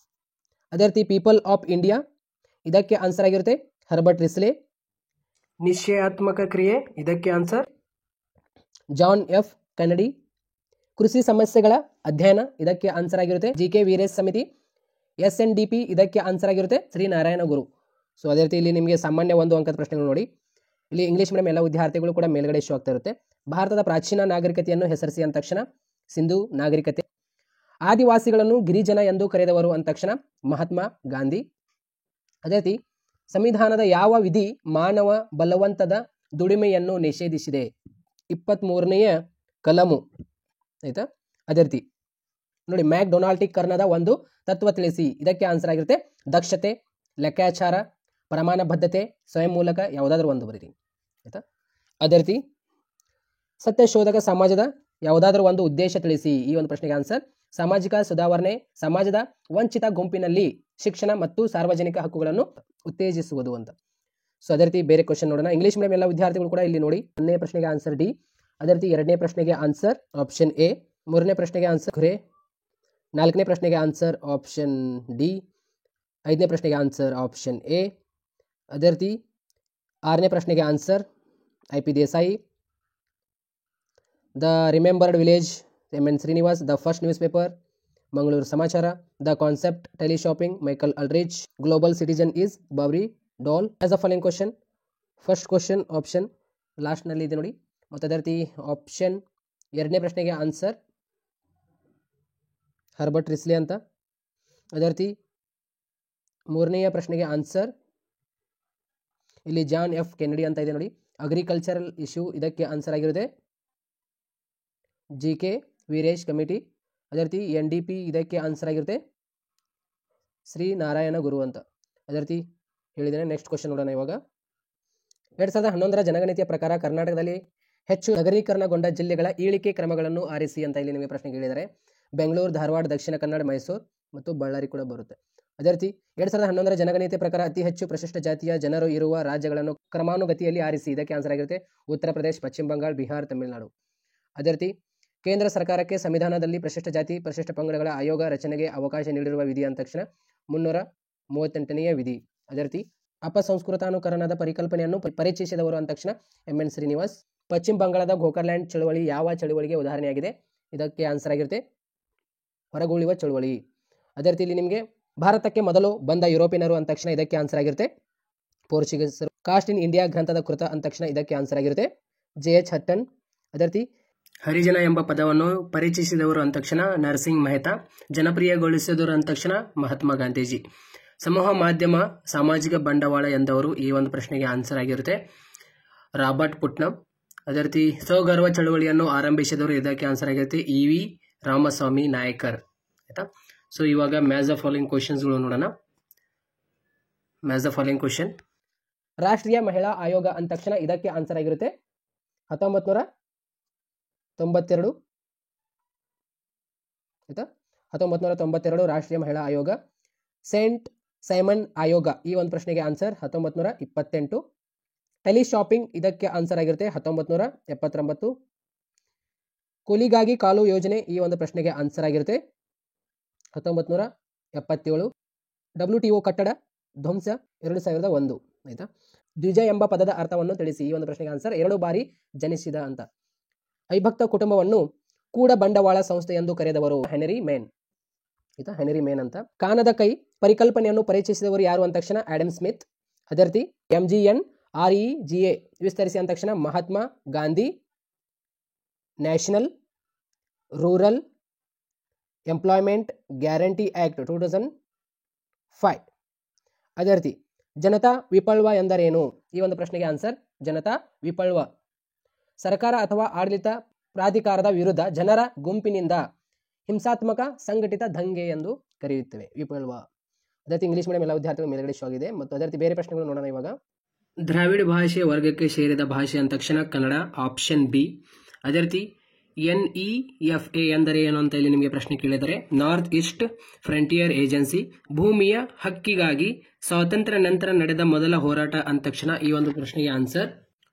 ಅದೇ ರೀತಿ ಪೀಪಲ್ ಆಫ್ ಇಂಡಿಯಾ, ಇದಕ್ಕೆ ಆನ್ಸರ್ ಆಗಿರುತ್ತೆ ಹರ್ಬರ್ಟ್ ರಿಸ್ಲೆ. ನಿಶ್ಚಯಾತ್ಮಕ ಕ್ರಿಯೆ, ಇದಕ್ಕೆ ಆನ್ಸರ್ ಜಾನ್ F ಕೆನಡಿ. ಕೃಷಿ ಸಮಸ್ಯೆಗಳ ಅಧ್ಯಯನ, ಇದಕ್ಕೆ ಆನ್ಸರ್ ಆಗಿರುತ್ತೆ GK ವೀರೇಶ್ ಸಮಿತಿ. SNDP, ಇದಕ್ಕೆ ಆನ್ಸರ್ ಆಗಿರುತ್ತೆ ಶ್ರೀ ನಾರಾಯಣ ಗುರು. ಸೊ ಅದೇ ರೀತಿ ಇಲ್ಲಿ ನಿಮಗೆ ಸಾಮಾನ್ಯ 1 ಅಂಕದ ಪ್ರಶ್ನೆಗಳು ನೋಡಿ. ಇಲ್ಲಿ ಇಂಗ್ಲಿಷ್ ಮೀಡಿಯಂ ಎಲ್ಲ ವಿದ್ಯಾರ್ಥಿಗಳು ಕೂಡ ಮೇಲ್ಗಡೆ ಶೋ ಆಗ್ತಾ ಇರುತ್ತೆ. ಭಾರತದ ಪ್ರಾಚೀನ ನಾಗರಿಕತೆಯನ್ನು ಹೆಸರಿಸಿ ಅಂದ ತಕ್ಷಣ ಸಿಂಧು ನಾಗರಿಕತೆ. ಆದಿವಾಸಿಗಳನ್ನು ಗಿರಿಜನ ಎಂದು ಕರೆದವರು ಅಂದ ತಕ್ಷಣ ಮಹಾತ್ಮ ಗಾಂಧಿ. ಅದೇ ರೀತಿ ಸಂವಿಧಾನದ ಯಾವ ವಿಧಿ ಮಾನವ ಬಲವಂತದ ದುಡಿಮೆಯನ್ನು ನಿಷೇಧಿಸಿದೆ? 23ನೇಯ ಕಲಮು ಆಯ್ತಾ. ಅದೇ ರೀತಿ ನೋಡಿ ಮ್ಯಾಕ್ಡೊನಾಲ್ಡೀಕರಣದ ಒಂದು ತತ್ವ ತಿಳಿಸಿ, ಇದಕ್ಕೆ ಆನ್ಸರ್ ಆಗಿರುತ್ತೆ ದಕ್ಷತೆ, ಲೆಕ್ಕಾಚಾರ, ಪ್ರಮಾಣ ಬದ್ಧತೆ, ಸ್ವಯಂ ಮೂಲಕ, ಯಾವುದಾದ್ರೂ ಒಂದು ಬರೀರಿ ಆಯ್ತಾ. ಅದೇ ರೀತಿ ಸತ್ಯಶೋಧಕ ಸಮಾಜದ ಯಾವುದಾದ್ರೂ ಒಂದು ಉದ್ದೇಶ ತಿಳಿಸಿ, ಈ ಒಂದು ಪ್ರಶ್ನೆಗೆ ಆನ್ಸರ್ ಸಾಮಾಜಿಕ ಸುಧಾರಣೆ, ಸಮಾಜದ ವಂಚಿತ ಗುಂಪಿನಲ್ಲಿ ಶಿಕ್ಷಣ ಮತ್ತು ಸಾರ್ವಜನಿಕ ಹಕ್ಕುಗಳನ್ನು ಉತ್ತೇಜಿಸುವುದು ಅಂತ. ಸೊ ಅದೇ ರೀತಿ ಬೇರೆ ಕ್ವಶನ್ ನೋಡೋಣ. ಇಂಗ್ಲಿಷ್ ಮೀಡಿಯಂ ಎಲ್ಲ ವಿದ್ಯಾರ್ಥಿಗಳು ಕೂಡ ಇಲ್ಲಿ ನೋಡಿ 1ನೇ ಪ್ರಶ್ನೆಗೆ ಆನ್ಸರ್ ಡಿ, ಅದೇ ರೀತಿ 2ನೇ ಪ್ರಶ್ನೆಗೆ ಆನ್ಸರ್ ಆಪ್ಷನ್ ಎ, 3ನೇ ಪ್ರಶ್ನೆಗೆ ಆನ್ಸರ್ ಘುರೆ, 4ನೇ ಪ್ರಶ್ನೆಗೆ ಆನ್ಸರ್ ಆಪ್ಷನ್ ಡಿ, 5ನೇ ಪ್ರಶ್ನೆಗೆ ಆನ್ಸರ್ ಆಪ್ಷನ್ ಎ, ಅದೇ ರೀತಿ 6ನೇ ಪ್ರಶ್ನೆಗೆ answer IP Desai. The remembered village MN Srinivas. The first news paper Mangaluru Samachara, the concept, teleshopping, Michael Ulrich, global citizen is Babri Dal. As a following question. First question option ಲಾಸ್ಟ್ನಲ್ಲಿ ಇದೆ ನೋಡಿ. ಮತ್ತು ಅದೇ ರೀತಿ ಆಪ್ಷನ್ ಎರಡನೇ ಪ್ರಶ್ನೆಗೆ ಆನ್ಸರ್ ಹರ್ಬರ್ಟ್ ರಿಸ್ಲೆ ಅಂತ. ಅದೇ ರೀತಿ ಮೂರನೆಯ ಪ್ರಶ್ನೆಗೆ ಆನ್ಸರ್ ಇಲ್ಲಿ ಜಾನ್ ಎಫ್ ಕೆನಡಿ ಅಂತ ಇದೆ ನೋಡಿ. ಅಗ್ರಿಕಲ್ಚರಲ್ ಇಶ್ಯೂ ಇದಕ್ಕೆ ಆನ್ಸರ್ ಆಗಿರುತ್ತೆ ಜಿ ಕೆ ವೀರೇಶ್ ಕಮಿಟಿ. ಅದೇ ರೀತಿ NDP ಇದಕ್ಕೆ ಆನ್ಸರ್ ಆಗಿರುತ್ತೆ ಶ್ರೀ ನಾರಾಯಣ ಗುರು ಅಂತ. ಅದೇ ರೀತಿ ಹೇಳಿದ್ದೇನೆ. ನೆಕ್ಸ್ಟ್ ಕ್ವಶನ್ ನೋಡೋಣ ಇವಾಗ. 2011 ಜನಗಣತಿಯ ಪ್ರಕಾರ ಕರ್ನಾಟಕದಲ್ಲಿ ಹೆಚ್ಚು ನಗರೀಕರಣಗೊಂಡ ಜಿಲ್ಲೆಗಳ ಇಳಿಕೆ ಕ್ರಮಗಳನ್ನು ಆರಿಸಿ ಅಂತ ಇಲ್ಲಿ ನಿಮಗೆ ಪ್ರಶ್ನೆ ಕೇಳಿದ್ದಾರೆ. ಬೆಂಗಳೂರು, ಧಾರವಾಡ, ದಕ್ಷಿಣ ಕನ್ನಡ, ಮೈಸೂರು ಮತ್ತು ಬಳ್ಳಾರಿ ಕೂಡ ಬರುತ್ತೆ. ಅದೇ ರೀತಿ 2011 ಜನಗಣತಿಯ ಪ್ರಕಾರ ಅತಿ ಹೆಚ್ಚು ಪರಿಶಿಷ್ಟ ಜಾತಿಯ ಜನರು ಇರುವ ರಾಜ್ಯಗಳನ್ನು ಕ್ರಮಾನುಗತಿಯಲ್ಲಿ ಆರಿಸಿ ಇದಕ್ಕೆ ಆನ್ಸರ್ ಆಗಿರುತ್ತೆ ಉತ್ತರ ಪ್ರದೇಶ, ಪಶ್ಚಿಮ ಬಂಗಾಳ, ಬಿಹಾರ, ತಮಿಳುನಾಡು. ಅದೇ ರೀತಿ ಕೇಂದ್ರ ಸರ್ಕಾರಕ್ಕೆ ಸಂವಿಧಾನದಲ್ಲಿ ಪರಿಶಿಷ್ಟ ಜಾತಿ ಪರಿಶಿಷ್ಟ ಪಂಗಡಗಳ ಆಯೋಗ ರಚನೆಗೆ ಅವಕಾಶ ನೀಡಿರುವ ವಿಧಿ ಅಂದ ತಕ್ಷಣ 338ನೇ ವಿಧಿ. ಅದೇ ರೀತಿ ಅಪಸಂಸ್ಕೃತಾನುಕರಣದ ಪರಿಕಲ್ಪನೆಯನ್ನು ಪರಿಚಯಿಸಿದವರು ಅಂದ ತಕ್ಷಣ MN ಶ್ರೀನಿವಾಸ್. ಪಶ್ಚಿಮ ಬಂಗಾಳದ ಗೋಕರ್ಲ್ಯಾಂಡ್ ಚಳುವಳಿ ಯಾವ ಚಳುವಳಿಗೆ ಉದಾಹರಣೆಯಾಗಿದೆ? ಇದಕ್ಕೆ ಆನ್ಸರ್ ಆಗಿರುತ್ತೆ ಹೊರಗುಳಿಯುವ ಚಳುವಳಿ. ಅದೇ ರೀತಿ ಇಲ್ಲಿ ನಿಮಗೆ ಭಾರತಕ್ಕೆ ಮೊದಲು ಬಂದ ಯುರೋಪಿಯನರು ಅಂದ ತಕ್ಷಣ ಇದಕ್ಕೆ ಆನ್ಸರ್ ಆಗಿರುತ್ತೆ ಪೋರ್ಚುಗೀಸರು. ಕಾಸ್ಟ್ ಇನ್ ಇಂಡಿಯಾ ಗ್ರಂಥದ ಕೃತ ಅಂದ ತಕ್ಷಣ ಇದಕ್ಕೆ ಆನ್ಸರ್ ಆಗಿರುತ್ತೆ JH ಹಟ್ಟನ್. ಅದೇ ರೀತಿ ಹರಿಜನ ಎಂಬ ಪದವನ್ನು ಪರಿಚಯಿಸಿದವರು ಅಂದ ತಕ್ಷಣ ನರಸಿಂಗ್ ಮೆಹ್ತಾ. ಜನಪ್ರಿಯಗೊಳಿಸಿದವರು ಅಂದ ತಕ್ಷಣ ಮಹಾತ್ಮ ಗಾಂಧೀಜಿ. ಸಮೂಹ ಮಾಧ್ಯಮ ಸಾಮಾಜಿಕ ಬಂಡವಾಳ ಎಂದವರು ಈ ಒಂದು ಪ್ರಶ್ನೆಗೆ ಆನ್ಸರ್ ಆಗಿರುತ್ತೆ ರಾಬರ್ಟ್ ಪುಟ್ನಮ್. ಅದೇ ರೀತಿ ಸೌಗರ್ವ ಚಳವಳಿಯನ್ನು ಆರಂಭಿಸಿದವರು ಇದಕ್ಕೆ ಆನ್ಸರ್ ಆಗಿರುತ್ತೆ EV ರಾಮಸ್ವಾಮಿ ನಾಯಕರ್. ಆಯ್ತಾ. ಸೊ ಇವಾಗ ಮ್ಯಾಚ್ ದ ಫಾಲೋಯಿಂಗ್ ಕ್ವಶನ್ಸ್ಗಳು ನೋಡೋಣ. Match the following question. ರಾಷ್ಟ್ರೀಯ ಮಹಿಳಾ ಆಯೋಗ ಅಂದ ತಕ್ಷಣ ಇದಕ್ಕೆ ಆನ್ಸರ್ ಆಗಿರುತ್ತೆ 1992. ಆಯ್ತಾ, 1992 ರಾಷ್ಟ್ರೀಯ ಮಹಿಳಾ ಆಯೋಗ. ಸೇಂಟ್ ಸೈಮನ್ ಆಯೋಗ ಈ ಒಂದು ಪ್ರಶ್ನೆಗೆ ಆನ್ಸರ್ 1928. ಟೆಲಿಶಾಪಿಂಗ್ ಇದಕ್ಕೆ ಆನ್ಸರ್ ಆಗಿರುತ್ತೆ 1979. ಕೂಲಿಗಾಗಿ ಕಾಲು ಯೋಜನೆ ಈ ಒಂದು ಪ್ರಶ್ನೆಗೆ ಆನ್ಸರ್ ಆಗಿರುತ್ತೆ 1977. WTO ಕಟ್ಟಡ ಧ್ವಂಸ 2001. ಆಯ್ತಾ. ದ್ವಿಜ ಎಂಬ ಪದದ ಅರ್ಥವನ್ನು ತಿಳಿಸಿ ಈ ಒಂದು ಪ್ರಶ್ನೆಗೆ ಆನ್ಸರ್ 2 ಬಾರಿ ಜನಿಸಿದ ಅಂತ. ಅವಿಭಕ್ತ ಕುಟುಂಬವನ್ನು ಕೂಡ ಬಂಡವಾಳ ಸಂಸ್ಥೆ ಎಂದು ಕರೆದವರು ಹೆನರಿ ಮೇನ್. ಆಯ್ತಾ, ಹೆನರಿ ಮೇನ್ ಅಂತ. ಕಾನದ ಕೈ ಪರಿಕಲ್ಪನೆಯನ್ನು ಪರಿಚಯಿಸಿದವರು ಯಾರು ಅಂದ ತಕ್ಷಣ ಆಡಮ್ ಸ್ಮಿತ್. ಅದೇ ರೀತಿ MGNREGA ವಿಸ್ತರಿಸಿ ಅಂದ ತಕ್ಷಣ Mahatma Gandhi. National rural employment guarantee act 2005. ಅದೇ ರೀತಿ ಜನತಾ ವಿಪ್ಲವ ಎಂದರೇನು ಈ ಒಂದು ಪ್ರಶ್ನೆಗೆ ಆನ್ಸರ್ ಜನತಾ ವಿಪ್ಲವ ಸರ್ಕಾರ ಅಥವಾ ಆಡಳಿತ ಪ್ರಾಧಿಕಾರದ ವಿರುದ್ಧ ಜನರ ಗುಂಪಿನಿಂದ ಹಿಂಸಾತ್ಮಕ ಸಂಘಟಿತ ದಂಗೆ ಎಂದು ಕರೆಯುತ್ತೇವೆ ವಿಪ್ಲವ. ಅದೇ ರೀತಿ ಇಂಗ್ಲಿಷ್ ಮೀಡಿಯಂ ಎಲ್ಲ ವಿದ್ಯಾರ್ಥಿಗಳು ಮೇಲ್ಗಡೆ ಶೋ ಆಗಿದೆ. ಮತ್ತು ಅದೇ ರೀತಿ ಬೇರೆ ಪ್ರಶ್ನೆಗಳು ನೋಡೋಣ ಇವಾಗ. ದ್ರಾವಿಡ ಭಾಷೆಯ ವರ್ಗಕ್ಕೆ ಸೇರಿದ ಭಾಷೆ ಅಂದ ತಕ್ಷಣ ಕನ್ನಡ ಆಪ್ಷನ್ ಬಿ. ಅದೇ ರೀತಿ NEFA ಎಂದರೆ ಏನು ಅಂತ ಇಲ್ಲಿ ನಿಮಗೆ ಪ್ರಶ್ನೆ ಕೇಳಿದರೆ ನಾರ್ತ್ ಈಸ್ಟ್ ಫ್ರಂಟಿಯರ್ ಏಜೆನ್ಸಿ. ಭೂಮಿಯ ಹಕ್ಕಿಗಾಗಿ ಸ್ವಾತಂತ್ರ್ಯ ನಂತರ ನಡೆದ ಮೊದಲ ಹೋರಾಟ ಅಂದ ತಕ್ಷಣ ಈ ಒಂದು ಪ್ರಶ್ನೆಗೆ ಆನ್ಸರ್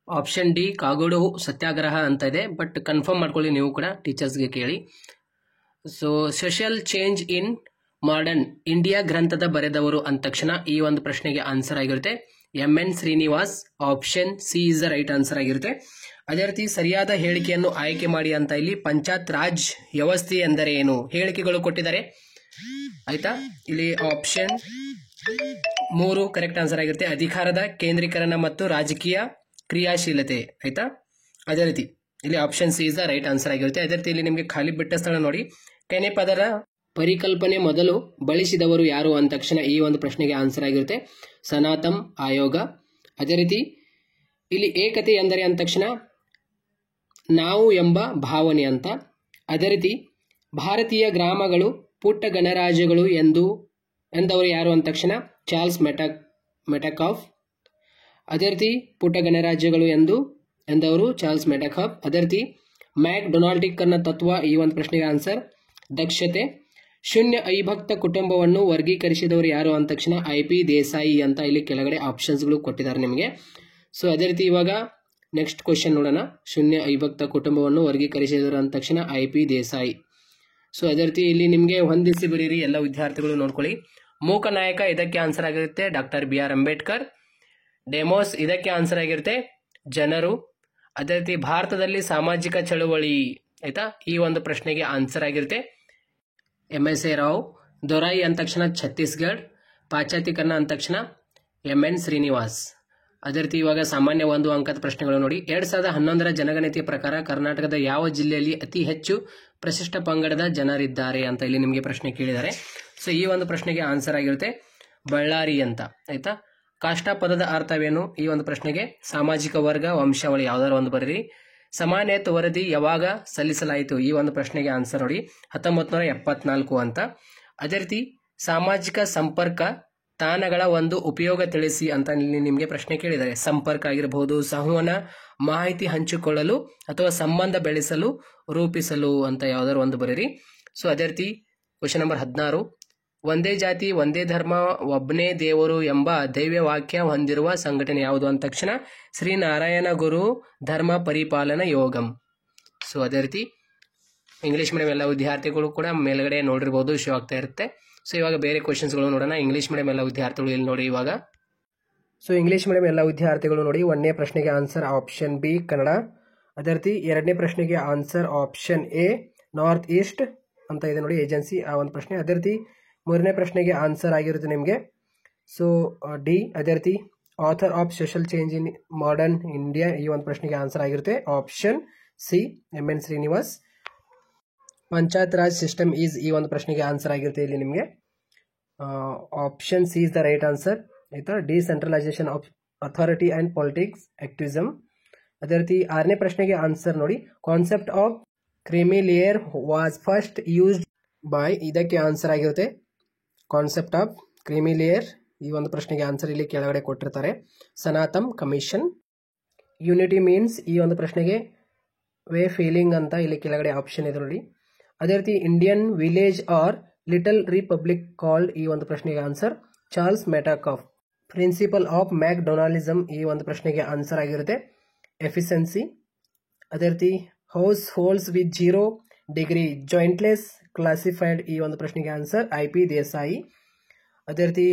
ಆಪ್ಷನ್ ಡಿ ಕಾಗೋಡು ಸತ್ಯಾಗ್ರಹ ಅಂತ ಇದೆ. ಬಟ್ ಕನ್ಫರ್ಮ್ ಮಾಡ್ಕೊಳ್ಳಿ ನೀವು ಕೂಡ, ಟೀಚರ್ಸ್ಗೆ ಕೇಳಿ. So social change in modern India ಗ್ರಂಥದ ಬರೆದವರು ಅಂದ ತಕ್ಷಣ ಈ ಒಂದು ಪ್ರಶ್ನೆಗೆ ಆನ್ಸರ್ ಆಗಿರುತ್ತೆ MN Srinivas. Option C is the right answer ಆಗಿರುತ್ತೆ. ಅದೇ ರೀತಿ ಸರಿಯಾದ ಹೇಳಿಕೆಯನ್ನು ಆಯ್ಕೆ ಮಾಡಿ ಅಂತ ಇಲ್ಲಿ ಪಂಚಾಯತ್ ರಾಜ್ ವ್ಯವಸ್ಥೆ ಎಂದರೆ ಏನು ಹೇಳಿಕೆಗಳು ಕೊಟ್ಟಿದ್ದಾರೆ. ಆಯ್ತಾ, ಇಲ್ಲಿ ಆಪ್ಷನ್ 3 ಕರೆಕ್ಟ್ ಆನ್ಸರ್ ಆಗಿರುತ್ತೆ ಅಧಿಕಾರದ ಕೇಂದ್ರೀಕರಣ ಮತ್ತು ರಾಜಕೀಯ ಕ್ರಿಯಾಶೀಲತೆ. ಆಯ್ತಾ, ಅದೇ ರೀತಿ ಇಲ್ಲಿ option C is the right answer ಆಗಿರುತ್ತೆ. ಅದೇ ರೀತಿ ಇಲ್ಲಿ ನಿಮಗೆ ಖಾಲಿ ಬಿಟ್ಟ ಸ್ಥಳ ನೋಡಿ. ಕೆನೆ ಪದರ ಪರಿಕಲ್ಪನೆ ಮೊದಲು ಬಳಸಿದವರು ಯಾರು ಅಂದ ತಕ್ಷಣ ಈ ಒಂದು ಪ್ರಶ್ನೆಗೆ ಆನ್ಸರ್ ಆಗಿರುತ್ತೆ ಸನಾತನ್ ಆಯೋಗ. ಅದೇ ರೀತಿ ಇಲ್ಲಿ ಏಕತೆ ಎಂದರೆ ಅಂದ ತಕ್ಷಣ ನಾವು ಎಂಬ ಭಾವನೆ ಅಂತ. ಅದೇ ರೀತಿ ಭಾರತೀಯ ಗ್ರಾಮಗಳು ಪುಟ್ಟ ಗಣರಾಜ್ಯಗಳು ಎಂದವರು ಯಾರು ಅಂದ ತಕ್ಷಣ ಚಾರ್ಲ್ಸ್ ಮೆಟಕಾಫ್. ಅದೇ ರೀತಿ ಪುಟ್ಟ ಗಣರಾಜ್ಯಗಳು ಎಂದವರು ಚಾರ್ಲ್ಸ್ ಮೆಟಕಾಫ್. ಅದೇ ರೀತಿ ಮ್ಯಾಕ್ ಡೊನಾಲ್ಡಿಕ್ ಅನ್ನೋ ತತ್ವ ಈ ಒಂದು ಪ್ರಶ್ನೆಗೆ ಆನ್ಸರ್ ದಕ್ಷತೆ. ಶೂನ್ಯ ಅವಿಭಕ್ತ ಕುಟುಂಬವನ್ನು ವರ್ಗೀಕರಿಸಿದವರು ಯಾರು ಅಂದ ತಕ್ಷಣ IP ದೇಸಾಯಿ ಅಂತ ಇಲ್ಲಿ ಕೆಳಗಡೆ ಆಪ್ಷನ್ಸ್ಗಳು ಕೊಟ್ಟಿದ್ದಾರೆ ನಿಮಗೆ. ಸೊ ಅದೇ ರೀತಿ ಇವಾಗ ನೆಕ್ಸ್ಟ್ ಕ್ವಶನ್ ನೋಡೋಣ. ಶೂನ್ಯ ಅವಿಭಕ್ತ ಕುಟುಂಬವನ್ನು ವರ್ಗೀಕರಿಸಿದವರು ಅಂದ ತಕ್ಷಣ IP ದೇಸಾಯಿ. ಸೊ ಅದೇ ರೀತಿ ಇಲ್ಲಿ ನಿಮಗೆ ಹೊಂದಿಸಿ ಬರೀರಿ ಎಲ್ಲ ವಿದ್ಯಾರ್ಥಿಗಳು ನೋಡ್ಕೊಳ್ಳಿ. ಮೂಕ ನಾಯಕ ಇದಕ್ಕೆ ಆನ್ಸರ್ ಆಗಿರುತ್ತೆ ಡಾಕ್ಟರ್ BR ಅಂಬೇಡ್ಕರ್. ಡೆಮೋಸ್ ಇದಕ್ಕೆ ಆನ್ಸರ್ ಆಗಿರುತ್ತೆ ಜನರು. ಅದೇ ರೀತಿ ಭಾರತದಲ್ಲಿ ಸಾಮಾಜಿಕ ಚಳುವಳಿ ಆಯ್ತಾ ಈ ಒಂದು ಪ್ರಶ್ನೆಗೆ ಆನ್ಸರ್ ಆಗಿರುತ್ತೆ MSA ರಾವ್. ದೊರೈ ಅಂದ ತಕ್ಷಣ ಛತ್ತೀಸ್ಗಢ. ಪಾಶ್ಚಾತ್ಯೀಕರಣ ಅಂದ ತಕ್ಷಣ MN ಶ್ರೀನಿವಾಸ್. ಅದೇ ರೀತಿ ಇವಾಗ ಸಾಮಾನ್ಯ 1 ಅಂಕದ ಪ್ರಶ್ನೆಗಳು ನೋಡಿ. 2011ರ ಜನಗಣತಿಯ ಪ್ರಕಾರ ಕರ್ನಾಟಕದ ಯಾವ ಜಿಲ್ಲೆಯಲ್ಲಿ ಅತಿ ಹೆಚ್ಚು ಪರಿಶಿಷ್ಟ ಪಂಗಡದ ಜನರಿದ್ದಾರೆ ಅಂತ ಇಲ್ಲಿ ನಿಮಗೆ ಪ್ರಶ್ನೆ ಕೇಳಿದ್ದಾರೆ. ಸೊ ಈ ಒಂದು ಪ್ರಶ್ನೆಗೆ ಆನ್ಸರ್ ಆಗಿರುತ್ತೆ ಬಳ್ಳಾರಿ ಅಂತ. ಆಯ್ತಾ. ಕಾಷ್ಟ ಪದದ ಅರ್ಥವೇನು? ಈ ಒಂದು ಪ್ರಶ್ನೆಗೆ ಸಾಮಾಜಿಕ ವರ್ಗ, ವಂಶಾವಳಿ ಯಾವ್ದಾದ್ರು ಒಂದು ಬರೀರಿ. ಸಮಾನತೆ ವರದಿ ಯಾವಾಗ ಸಲ್ಲಿಸಲಾಯಿತು? ಈ ಒಂದು ಪ್ರಶ್ನೆಗೆ ಆನ್ಸರ್ ನೋಡಿ 1974 ಅಂತ. ಅದೇ ರೀತಿ ಸಾಮಾಜಿಕ ಸಂಪರ್ಕ ತಾಣಗಳ ಒಂದು ಉಪಯೋಗ ತಿಳಿಸಿ ಅಂತ ಇಲ್ಲಿ ನಿಮಗೆ ಪ್ರಶ್ನೆ ಕೇಳಿದ್ದಾರೆ. ಸಂಪರ್ಕ ಆಗಿರಬಹುದು, ಸಂವಹನ, ಮಾಹಿತಿ ಹಂಚಿಕೊಳ್ಳಲು ಅಥವಾ ಸಂಬಂಧ ಬೆಳೆಸಲು, ರೂಪಿಸಲು ಅಂತ ಯಾವ್ದಾದ್ರು ಒಂದು ಬರೀರಿ. ಸೊ ಅದೇ ರೀತಿ ಕ್ವಶನ್ ನಂಬರ್ 16, ಒಂದೇ ಜಾತಿ ಒಂದೇ ಧರ್ಮ ಒಬ್ಬನೇ ದೇವರು ಎಂಬ ದೈವ್ಯ ವಾಕ್ಯ ಹೊಂದಿರುವ ಸಂಘಟನೆ ಯಾವುದು ಅಂದ ತಕ್ಷಣ ಶ್ರೀನಾರಾಯಣ ಗುರು ಧರ್ಮ ಪರಿಪಾಲನಾ ಯೋಗಂ. ಸೊ ಅದೇ ರೀತಿ ಇಂಗ್ಲೀಷ್ ಮೀಡಿಯಂ ಎಲ್ಲ ವಿದ್ಯಾರ್ಥಿಗಳು ಕೂಡ ಮೇಲ್ಗಡೆ ನೋಡಿರ್ಬೋದು, ಶೋ ಆಗ್ತಾ ಇರುತ್ತೆ. ಸೊ ಇವಾಗ ಬೇರೆ ಕ್ವಶನ್ಸ್ಗಳು ನೋಡೋಣ. ಇಂಗ್ಲೀಷ್ ಮೀಡಿಯಂ ಎಲ್ಲ ವಿದ್ಯಾರ್ಥಿಗಳು ಇಲ್ಲಿ ನೋಡಿ ಇವಾಗ. ಸೊ ಇಂಗ್ಲೀಷ್ ಮೀಡಿಯಂ ಎಲ್ಲ ವಿದ್ಯಾರ್ಥಿಗಳು ನೋಡಿ, 1ನೇ ಪ್ರಶ್ನೆಗೆ ಆನ್ಸರ್ ಆಪ್ಷನ್ ಬಿ ಕನ್ನಡ. ಅದೇ ರೀತಿ 2ನೇ ಪ್ರಶ್ನೆಗೆ answer option A north East ಅಂತ ಇದೆ ನೋಡಿ ಏಜೆನ್ಸಿ, ಆ ಒಂದು ಪ್ರಶ್ನೆ. ಅದೇ ರೀತಿ 3ನೇ ಪ್ರಶ್ನೆಗೆ ಆನ್ಸರ್ ಆಗಿರುತ್ತೆ ನಿಮಗೆ ಸೊ ಡಿ. ಅದೇ ರೀತಿ author of social change in modern India, ಈ ಒಂದು ಪ್ರಶ್ನೆಗೆ ಆನ್ಸರ್ ಆಗಿರುತ್ತೆ option C MN Srinivas. Panchayat raj system is, ಈ ಒಂದು ಪ್ರಶ್ನೆಗೆ ಆನ್ಸರ್ ಆಗಿರುತ್ತೆ ಇಲ್ಲಿ ನಿಮಗೆ option C is the right answer. ಆಯ್ತಾ. Decentralisation of authority and politics activism. ಅದೇ ರೀತಿ 6ನೇ ಪ್ರಶ್ನೆಗೆ ಆನ್ಸರ್ ನೋಡಿ concept of creamy layer was first used by, ಇದಕ್ಕೆ ಆನ್ಸರ್ ಆಗಿರುತ್ತೆ ಕಾನ್ಸೆಪ್ಟ್ ಆಫ್ ಕ್ರಿಮಿ ಲೇಯರ್. ಈ ಒಂದು ಪ್ರಶ್ನೆಗೆ ಆನ್ಸರ್ ಇಲ್ಲಿ ಕೆಳಗಡೆ ಕೊಟ್ಟಿರ್ತಾರೆ ಸನಾತಮ್ ಕಮಿಷನ್. ಯೂನಿಟಿ ಮೀನ್ಸ್, ಈ ಒಂದು ಪ್ರಶ್ನೆಗೆ ವೇ ಫೀಲಿಂಗ್ ಅಂತ ಇಲ್ಲಿ ಕೆಳಗಡೆ ಆಪ್ಷನ್ ಇದೆ ನೋಡಿ. ಅದೇ ರೀತಿ Indian village are little republic called, ಈ ಒಂದು ಪ್ರಶ್ನೆಗೆ answer Charles Metcalfe. Principle of McDonaldism, ಈ ಒಂದು ಪ್ರಶ್ನೆಗೆ ಆನ್ಸರ್ ಆಗಿರುತ್ತೆ ಎಫಿಷಿಯನ್ಸಿ. ಅದೇ ರೀತಿ households with 0 degree jointless classified, ಈ ಒಂದು ಪ್ರಶ್ನೆಗೆ ಆನ್ಸರ್ IP ದೇಸಾಯಿ. ಅದೇ ರೀತಿ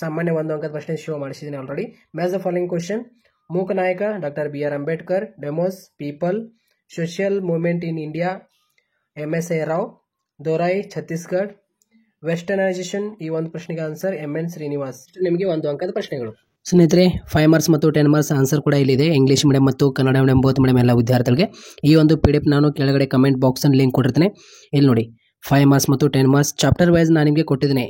ಸಾಮಾನ್ಯ 1 ಅಂಕದ ಪ್ರಶ್ನೆ ಶೋ ಮಾಡಿಸಿದ್ದೀನಿ already. Match the following question. Mooknayak doctor BR Ambedkar. Demos people. Social movement in India MSA Rao. Dorai Chhattisgarh. Westernisation, ಈ ಒಂದು ಪ್ರಶ್ನೆಗೆ ಆನ್ಸರ್ MN ಶ್ರೀನಿವಾಸ್. ನಿಮಗೆ 1 ಅಂಕದ ಪ್ರಶ್ನೆಗಳು. ಸ್ನೇಹಿತರೆ 5 ಮಾರ್ಕ್ಸ್ ಮತ್ತು 10 ಮಾರ್ಕ್ಸ್ ಆನ್ಸರ್ ಕೂಡ ಇಲ್ಲಿದೆ. ಇಂಗ್ಲೀಷ್ ಮೀಡಿಯಂ ಮತ್ತು ಕನ್ನಡ ಮೀಡಿಯಂ ಬೋತ್ ಮೀಡಿಯಂ ಎಲ್ಲ ವಿದ್ಯಾರ್ಥಿಗಳಿಗೆ ಈ ಒಂದು PDF ನಾನು ಕೆಳಗಡೆ ಕಮೆಂಟ್ ಬಾಕ್ಸ್ ಲಿಂಕ್ ಕೊಟ್ಟಿರ್ತೇನೆ. ಇಲ್ಲಿ ನೋಡಿ 5 ಮಾರ್ಕ್ಸ್ ಮತ್ತು 10 ಮಾರ್ಕ್ಸ್ ಚಾಪ್ಟರ್ ವೈಸ್ ನಾನು ನಿಮಗೆ ಕೊಟ್ಟಿದ್ದೇನೆ.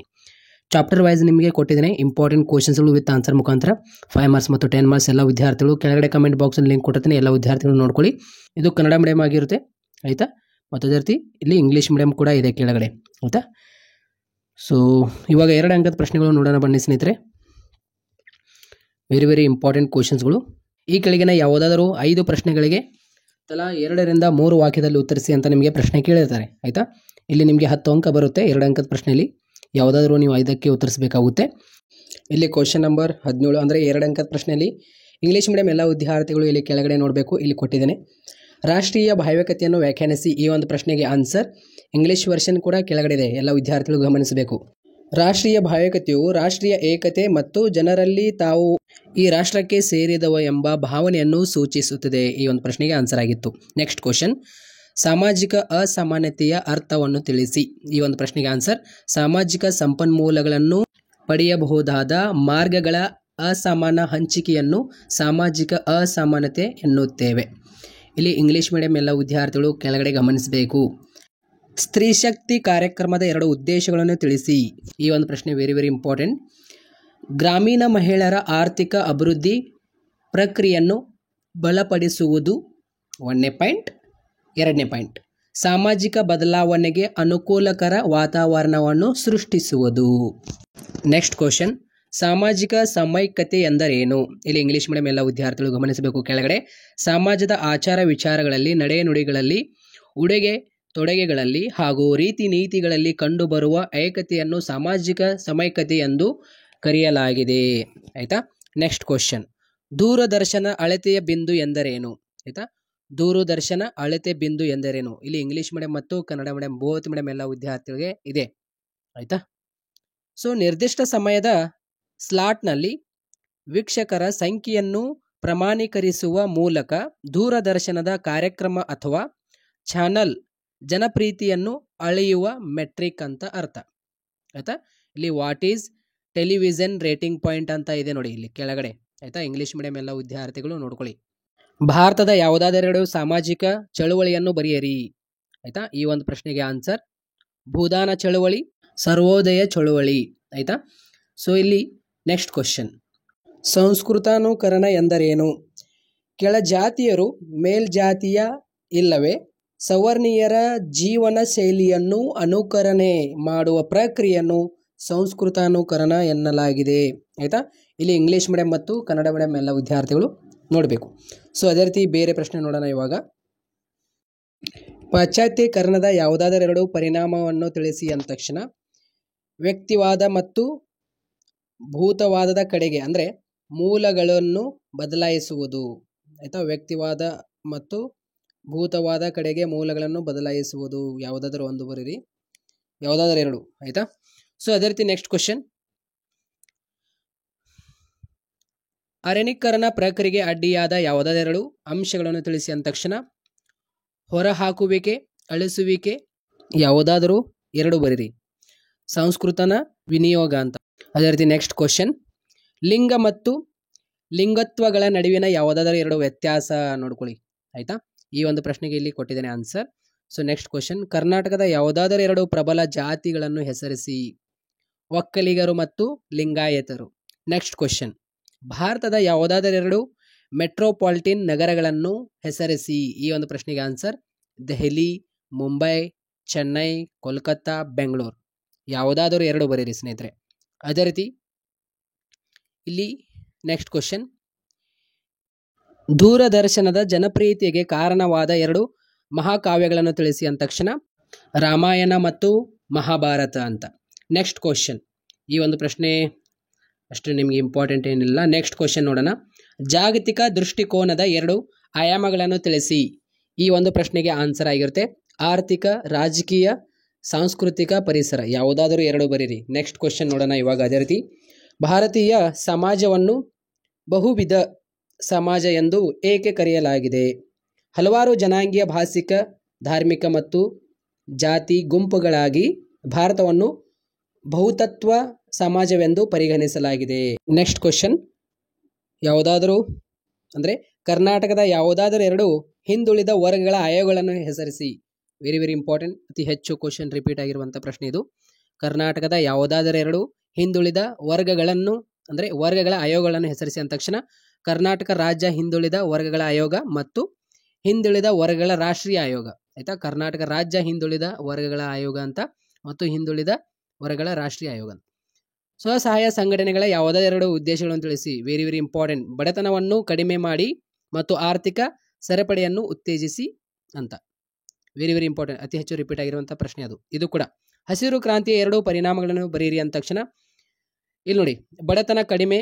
ಚಾಪ್ಟರ್ ವೈಸ್ ನಿಮಗೆ ಕೊಟ್ಟಿದ್ದೇನೆ ಇಂಪಾರ್ಟೆಂಟ್ ಕ್ವಶನ್ಸ್ಗಳು ವಿತ್ ಆನ್ಸರ್ ಮುಖಾಂತರ. 5 ಮಾರ್ಕ್ಸ್ ಮತ್ತು 10 ಮಾರ್ಕ್ಸ್ ಎಲ್ಲ ವಿದ್ಯಾರ್ಥಿಗಳು ಕೆಳಗಡೆ ಕಮೆಂಟ್ ಬಾಕ್ಸ್ ಲಿಂಕ್ ಕೊಟ್ಟಿರ್ತೇನೆ, ಎಲ್ಲ ವಿದ್ಯಾರ್ಥಿಗಳು ನೋಡ್ಕೊಳ್ಳಿ. ಇದು ಕನ್ನಡ ಮೀಡಿಯಂ ಆಗಿರುತ್ತೆ ಆಯಿತಾ. ಮತ್ತು ಅದೇ ರೀತಿ ಇಲ್ಲಿ ಇಂಗ್ಲೀಷ್ ಮೀಡಿಯಂ ಕೂಡ ಇದೆ ಕೆಳಗಡೆ ಆಯಿತಾ. ಸೊ ಇವಾಗ 2 ಅಂಕದ ಪ್ರಶ್ನೆಗಳು ನೋಡೋಣ ಬನ್ನಿ ಸ್ನೇಹಿತರೆ. ವೆರಿ ಇಂಪಾರ್ಟೆಂಟ್ ಕ್ವಶನ್ಸ್ಗಳು. ಈ ಕೆಳಗಿನ ಯಾವುದಾದರೂ 5 ಪ್ರಶ್ನೆಗಳಿಗೆ ತಲಾ 2 ರಿಂದ 3 ವಾಕ್ಯದಲ್ಲಿ ಉತ್ತರಿಸಿ ಅಂತ ನಿಮಗೆ ಪ್ರಶ್ನೆ ಕೇಳಿರ್ತಾರೆ ಆಯಿತಾ. ಇಲ್ಲಿ ನಿಮಗೆ 10 ಅಂಕ ಬರುತ್ತೆ 2 ಅಂಕದ ಪ್ರಶ್ನೆಯಲ್ಲಿ. ಯಾವುದಾದ್ರೂ ನೀವು 5ಕ್ಕೆ ಉತ್ತರಿಸಬೇಕಾಗುತ್ತೆ. ಇಲ್ಲಿ ಕ್ವಶನ್ ನಂಬರ್ 17 ಅಂದರೆ 2 ಅಂಕದ ಪ್ರಶ್ನೆಯಲ್ಲಿ ಇಂಗ್ಲೀಷ್ ಮೀಡಿಯಂ ಎಲ್ಲ ವಿದ್ಯಾರ್ಥಿಗಳು ಇಲ್ಲಿ ಕೆಳಗಡೆ ನೋಡಬೇಕು, ಇಲ್ಲಿ ಕೊಟ್ಟಿದ್ದೇನೆ. ರಾಷ್ಟ್ರೀಯ ಭಾವೈಕ್ಯತೆಯನ್ನು ವ್ಯಾಖ್ಯಾನಿಸಿ, ಈ ಒಂದು ಪ್ರಶ್ನೆಗೆ ಆನ್ಸರ್ ಇಂಗ್ಲೀಷ್ ವರ್ಷನ್ ಕೂಡ ಕೆಳಗಡೆ ಇದೆ, ಎಲ್ಲ ವಿದ್ಯಾರ್ಥಿಗಳು ಗಮನಿಸಬೇಕು. ರಾಷ್ಟ್ರೀಯ ಭಾವೈಕ್ಯತೆಯು ರಾಷ್ಟ್ರೀಯ ಏಕತೆ ಮತ್ತು ಜನರಲ್ಲಿ ತಾವು ಈ ರಾಷ್ಟ್ರಕ್ಕೆ ಸೇರಿದವ ಎಂಬ ಭಾವನೆಯನ್ನು ಸೂಚಿಸುತ್ತದೆ. ಈ ಒಂದು ಪ್ರಶ್ನೆಗೆ ಆನ್ಸರ್ ಆಗಿತ್ತು. Next question. ಸಾಮಾಜಿಕ ಅಸಮಾನತೆಯ ಅರ್ಥವನ್ನು ತಿಳಿಸಿ. ಈ ಒಂದು ಪ್ರಶ್ನೆಗೆ ಆನ್ಸರ್ ಸಾಮಾಜಿಕ ಸಂಪನ್ಮೂಲಗಳನ್ನು ಪಡೆಯಬಹುದಾದ ಮಾರ್ಗಗಳ ಅಸಮಾನ ಹಂಚಿಕೆಯನ್ನು ಸಾಮಾಜಿಕ ಅಸಮಾನತೆ ಎನ್ನುತ್ತೇವೆ. ಇಲ್ಲಿ ಇಂಗ್ಲೀಷ್ ಮೀಡಿಯಂ ಎಲ್ಲ ವಿದ್ಯಾರ್ಥಿಗಳು ಕೆಳಗಡೆ ಗಮನಿಸಬೇಕು. ಸ್ತ್ರೀ ಶಕ್ತಿ ಕಾರ್ಯಕ್ರಮದ 2 ಉದ್ದೇಶಗಳನ್ನು ತಿಳಿಸಿ. ಈ ಒಂದು ಪ್ರಶ್ನೆ ವೆರಿ ಇಂಪಾರ್ಟೆಂಟ್. ಗ್ರಾಮೀಣ ಮಹಿಳೆಯರ ಆರ್ಥಿಕ ಅಭಿವೃದ್ಧಿ ಪ್ರಕ್ರಿಯೆಯನ್ನು ಬಲಪಡಿಸುವುದು 1ನೇ ಪಾಯಿಂಟ್. 2ನೇ ಪಾಯಿಂಟ್ ಸಾಮಾಜಿಕ ಬದಲಾವಣೆಗೆ ಅನುಕೂಲಕರ ವಾತಾವರಣವನ್ನು ಸೃಷ್ಟಿಸುವುದು. Next question. ಸಾಮಾಜಿಕ ಸಮೈಕ್ಯತೆ ಎಂದರೇನು? ಇಲ್ಲಿ ಇಂಗ್ಲೀಷ್ ಮೀಡಿಯಂ ಎಲ್ಲ ವಿದ್ಯಾರ್ಥಿಗಳು ಗಮನಿಸಬೇಕು. ಕೆಳಗಡೆ ಸಮಾಜದ ಆಚಾರ ವಿಚಾರಗಳಲ್ಲಿ, ನಡೆನುಡಿಗಳಲ್ಲಿ, ಉಡುಗೆ ತೊಡುಗೆಗಳಲ್ಲಿ ಹಾಗೂ ರೀತಿ ನೀತಿಗಳಲ್ಲಿ ಕಂಡುಬರುವ ಏಕತೆಯನ್ನು ಸಾಮಾಜಿಕ ಸಮೈಕ್ಯತೆ ಎಂದು ಕರೆಯಲಾಗಿದೆ ಆಯಿತಾ. Next question. ದೂರದರ್ಶನ ಅಳತೆಯ ಬಿಂದು ಎಂದರೇನು? ಆಯಿತಾ. ದೂರದರ್ಶನ ಅಳತೆ ಬಿಂದು ಎಂದರೇನು? ಇಲ್ಲಿ ಇಂಗ್ಲೀಷ್ ಮೀಡಿಯಂ ಮತ್ತು ಕನ್ನಡ ಮೀಡಿಯಂ ಬೋತ್ ಮೀಡಿಯಂ ಎಲ್ಲ ವಿದ್ಯಾರ್ಥಿಗಳಿಗೆ ಇದೆ ಆಯಿತಾ. ಸೊ ನಿರ್ದಿಷ್ಟ ಸಮಯದ ಸ್ಲಾಟ್ನಲ್ಲಿ ವೀಕ್ಷಕರ ಸಂಖ್ಯೆಯನ್ನು ಪ್ರಮಾಣೀಕರಿಸುವ ಮೂಲಕ ದೂರದರ್ಶನದ ಕಾರ್ಯಕ್ರಮ ಅಥವಾ ಚಾನಲ್ ಜನಪ್ರೀತಿಯನ್ನು ಅಳೆಯುವ ಮೆಟ್ರಿಕ್ ಅಂತ ಅರ್ಥ. ಆಯಿತಾ. ಇಲ್ಲಿ what is television rating point ಅಂತ ಇದೆ ನೋಡಿ ಇಲ್ಲಿ ಕೆಳಗಡೆ. ಆಯಿತಾ. ಇಂಗ್ಲೀಷ್ ಮೀಡಿಯಂ ಎಲ್ಲ ವಿದ್ಯಾರ್ಥಿಗಳು ನೋಡ್ಕೊಳ್ಳಿ. ಭಾರತದ ಯಾವುದಾದರೆರಡು ಸಾಮಾಜಿಕ ಚಳುವಳಿಯನ್ನು ಬರೆಯಿರಿ. ಆಯಿತಾ. ಈ ಒಂದು ಪ್ರಶ್ನೆಗೆ ಆನ್ಸರ್ ಭೂದಾನ ಚಳುವಳಿ, ಸರ್ವೋದಯ ಚಳುವಳಿ. ಆಯಿತಾ. ಸೊ ಇಲ್ಲಿ ನೆಕ್ಸ್ಟ್ ಕ್ವಶನ್, ಸಂಸ್ಕೃತಾನುಕರಣ ಎಂದರೇನು? ಕೆಳಜಾತಿಯರು ಮೇಲ್ಜಾತಿಯ ಇಲ್ಲವೇ ಸವರ್ಣೀಯರ ಜೀವನ ಶೈಲಿಯನ್ನು ಅನುಕರಣೆ ಮಾಡುವ ಪ್ರಕ್ರಿಯೆಯನ್ನು ಸಂಸ್ಕೃತಾನುಕರಣ ಎನ್ನಲಾಗಿದೆ. ಆಯಿತಾ. ಇಲ್ಲಿ ಇಂಗ್ಲೀಷ್ ಮೀಡಿಯಂ ಮತ್ತು ಕನ್ನಡ ಮೀಡಿಯಂ ಎಲ್ಲ ವಿದ್ಯಾರ್ಥಿಗಳು ನೋಡಬೇಕು. ಸೊ ಅದೇ ರೀತಿ ಬೇರೆ ಪ್ರಶ್ನೆ ನೋಡೋಣ ಇವಾಗ. ಪಾಶ್ಚಾತ್ಯೀಕರಣದ ಯಾವುದಾದರೆರಡು ಪರಿಣಾಮವನ್ನು ತಿಳಿಸಿ ಅಂದ ತಕ್ಷಣ ವ್ಯಕ್ತಿವಾದ ಮತ್ತು ಭೂತವಾದದ ಕಡೆಗೆ ಅಂದರೆ ಮೂಲಗಳನ್ನು ಬದಲಾಯಿಸುವುದು. ಆಯಿತಾ. ವ್ಯಕ್ತಿವಾದ ಮತ್ತು ಭೂತವಾದ ಕಡೆಗೆ ಮೂಲಗಳನ್ನು ಬದಲಾಯಿಸುವುದು. ಯಾವುದಾದರೂ ಒಂದು ಬರೀರಿ, ಯಾವುದಾದರೂ ಎರಡು. ಆಯಿತಾ. ಸೊ ಅದೇ ರೀತಿ ನೆಕ್ಸ್ಟ್ ಕ್ವಶನ್, ಅರಣ್ಯೀಕರಣ ಪ್ರಕ್ರಿಯೆಗೆ ಅಡ್ಡಿಯಾದ ಯಾವುದಾದರೆರಡು ಅಂಶಗಳನ್ನು ತಿಳಿಸಿ ಅಂದ ತಕ್ಷಣ ಹೊರಹಾಕುವಿಕೆ, ಅಳಿಸುವಿಕೆ. ಯಾವುದಾದರೂ ಎರಡು ಬರೀರಿ. ಸಂಸ್ಕೃತನ ವಿನಿಯೋಗ ಅಂತ. ಅದೇ ರೀತಿ ನೆಕ್ಸ್ಟ್ ಕ್ವಶನ್, ಲಿಂಗ ಮತ್ತು ಲಿಂಗತ್ವಗಳ ನಡುವಿನ ಯಾವುದಾದರೂ ಎರಡು ವ್ಯತ್ಯಾಸ ನೋಡ್ಕೊಳ್ಳಿ. ಆಯಿತಾ. ಈ ಒಂದು ಪ್ರಶ್ನೆಗೆ ಇಲ್ಲಿ ಕೊಟ್ಟಿದ್ದೇನೆ ಆನ್ಸರ್. ಸೊ ನೆಕ್ಸ್ಟ್ ಕ್ವಶನ್, ಕರ್ನಾಟಕದ ಯಾವುದಾದರೂ ಎರಡು ಪ್ರಬಲ ಜಾತಿಗಳನ್ನು ಹೆಸರಿಸಿ. ಒಕ್ಕಲಿಗರು ಮತ್ತು ಲಿಂಗಾಯತರು. ನೆಕ್ಸ್ಟ್ ಕ್ವಶನ್, ಭಾರತದ ಯಾವುದಾದರೆರಡು ಮೆಟ್ರೋಪಾಲಿಟನ್ ನಗರಗಳನ್ನು ಹೆಸರಿಸಿ. ಈ ಒಂದು ಪ್ರಶ್ನೆಗೆ ಆನ್ಸರ್ ದೆಹಲಿ, ಮುಂಬೈ, ಚೆನ್ನೈ, ಕೋಲ್ಕತ್ತಾ, ಬೆಂಗಳೂರು. ಯಾವುದಾದರೂ ಎರಡು ಬರೀರಿ ಸ್ನೇಹಿತರೆ. ಅದೇ ರೀತಿ ಇಲ್ಲಿ ನೆಕ್ಸ್ಟ್ ಕ್ವಶನ್, ದೂರದರ್ಶನದ ಜನಪ್ರಿಯತೆಗೆ ಕಾರಣವಾದ ಎರಡು ಮಹಾಕಾವ್ಯಗಳನ್ನು ತಿಳಿಸಿ ಅಂದ ತಕ್ಷಣ ರಾಮಾಯಣ ಮತ್ತು ಮಹಾಭಾರತ ಅಂತ. ನೆಕ್ಸ್ಟ್ ಕ್ವಶನ್, ಈ ಒಂದು ಪ್ರಶ್ನೆ ಅಷ್ಟು ನಿಮಗೆ ಇಂಪಾರ್ಟೆಂಟ್ ಏನಿಲ್ಲ. ನೆಕ್ಸ್ಟ್ ಕ್ವಶನ್ ನೋಡೋಣ, ಜಾಗತಿಕ ದೃಷ್ಟಿಕೋನದ ಎರಡು ಆಯಾಮಗಳನ್ನು ತಿಳಿಸಿ. ಈ ಒಂದು ಪ್ರಶ್ನೆಗೆ ಆನ್ಸರ್ ಆಗಿರುತ್ತೆ ಆರ್ಥಿಕ, ರಾಜಕೀಯ, ಸಾಂಸ್ಕೃತಿಕ, ಪರಿಸರ. ಯಾವುದಾದರೂ ಎರಡು ಬರೀರಿ. ನೆಕ್ಸ್ಟ್ ಕ್ವಶನ್ ನೋಡೋಣ ಇವಾಗ. ಅದೇ ರೀತಿ ಭಾರತೀಯ ಸಮಾಜವನ್ನು ಬಹುವಿಧ ಸಮಾಜ ಎಂದು ಏಕೆ ಕರೆಯಲಾಗಿದೆ? ಹಲವಾರು ಜನಾಂಗೀಯ, ಭಾಷಿಕ, ಧಾರ್ಮಿಕ ಮತ್ತು ಜಾತಿ ಗುಂಪುಗಳಾಗಿ ಭಾರತವನ್ನು ಬಹುತತ್ವ ಸಮಾಜವೆಂದು ಪರಿಗಣಿಸಲಾಗಿದೆ. ನೆಕ್ಸ್ಟ್ ಕ್ವಶನ್, ಯಾವುದಾದರೂ ಅಂದರೆ ಕರ್ನಾಟಕದ ಯಾವುದಾದರೂ ಎರಡು ಹಿಂದುಳಿದ ವರ್ಗಗಳ ಆಯೋಗಗಳನ್ನು ಹೆಸರಿಸಿ. ವೆರಿ ವೆರಿ ಇಂಪಾರ್ಟೆಂಟ್, ಅತಿ ಹೆಚ್ಚು ಕ್ವಶನ್ ರಿಪೀಟ್ ಆಗಿರುವಂಥ ಪ್ರಶ್ನೆ ಇದು. ಕರ್ನಾಟಕದ ಯಾವುದಾದರೂ ಎರಡು ಹಿಂದುಳಿದ ವರ್ಗಗಳನ್ನು ಅಂದರೆ ವರ್ಗಗಳ ಆಯೋಗಗಳನ್ನು ಹೆಸರಿಸಿ ಅಂದ ತಕ್ಷಣ ಕರ್ನಾಟಕ ರಾಜ್ಯ ಹಿಂದುಳಿದ ವರ್ಗಗಳ ಆಯೋಗ ಮತ್ತು ಹಿಂದುಳಿದ ವರ್ಗಗಳ ರಾಷ್ಟ್ರೀಯ ಆಯೋಗ. ಆಯಿತಾ. ಕರ್ನಾಟಕ ರಾಜ್ಯ ಹಿಂದುಳಿದ ವರ್ಗಗಳ ಆಯೋಗ ಅಂತ ಮತ್ತು ಹಿಂದುಳಿದ ವರ್ಗಗಳ ರಾಷ್ಟ್ರೀಯ ಆಯೋಗ. ಸ್ವಸಹಾಯ ಸಂಘಟನೆಗಳ ಯಾವುದಾದೆರಡು ಉದ್ದೇಶಗಳನ್ನು ತಿಳಿಸಿ. ವೆರಿ ವೆರಿ ಇಂಪಾರ್ಟೆಂಟ್, ಬಡತನವನ್ನು ಕಡಿಮೆ ಮಾಡಿ ಮತ್ತು ಆರ್ಥಿಕ ಸರಪಳಿಯನ್ನು ಉತ್ತೇಜಿಸಿ ಅಂತ. ವೆರಿ ವೆರಿ ಇಂಪಾರ್ಟೆಂಟ್, ಅತಿ ಹೆಚ್ಚು ರಿಪೀಟ್ ಆಗಿರುವಂಥ ಪ್ರಶ್ನೆ ಅದು. ಇದು ಕೂಡ ಹಸಿರು ಕ್ರಾಂತಿಯ ಎರಡು ಪರಿಣಾಮಗಳನ್ನು ಬರೀರಿ ಅಂದ ತಕ್ಷಣ ಇಲ್ಲಿ ನೋಡಿ, ಬಡತನ ಕಡಿಮೆ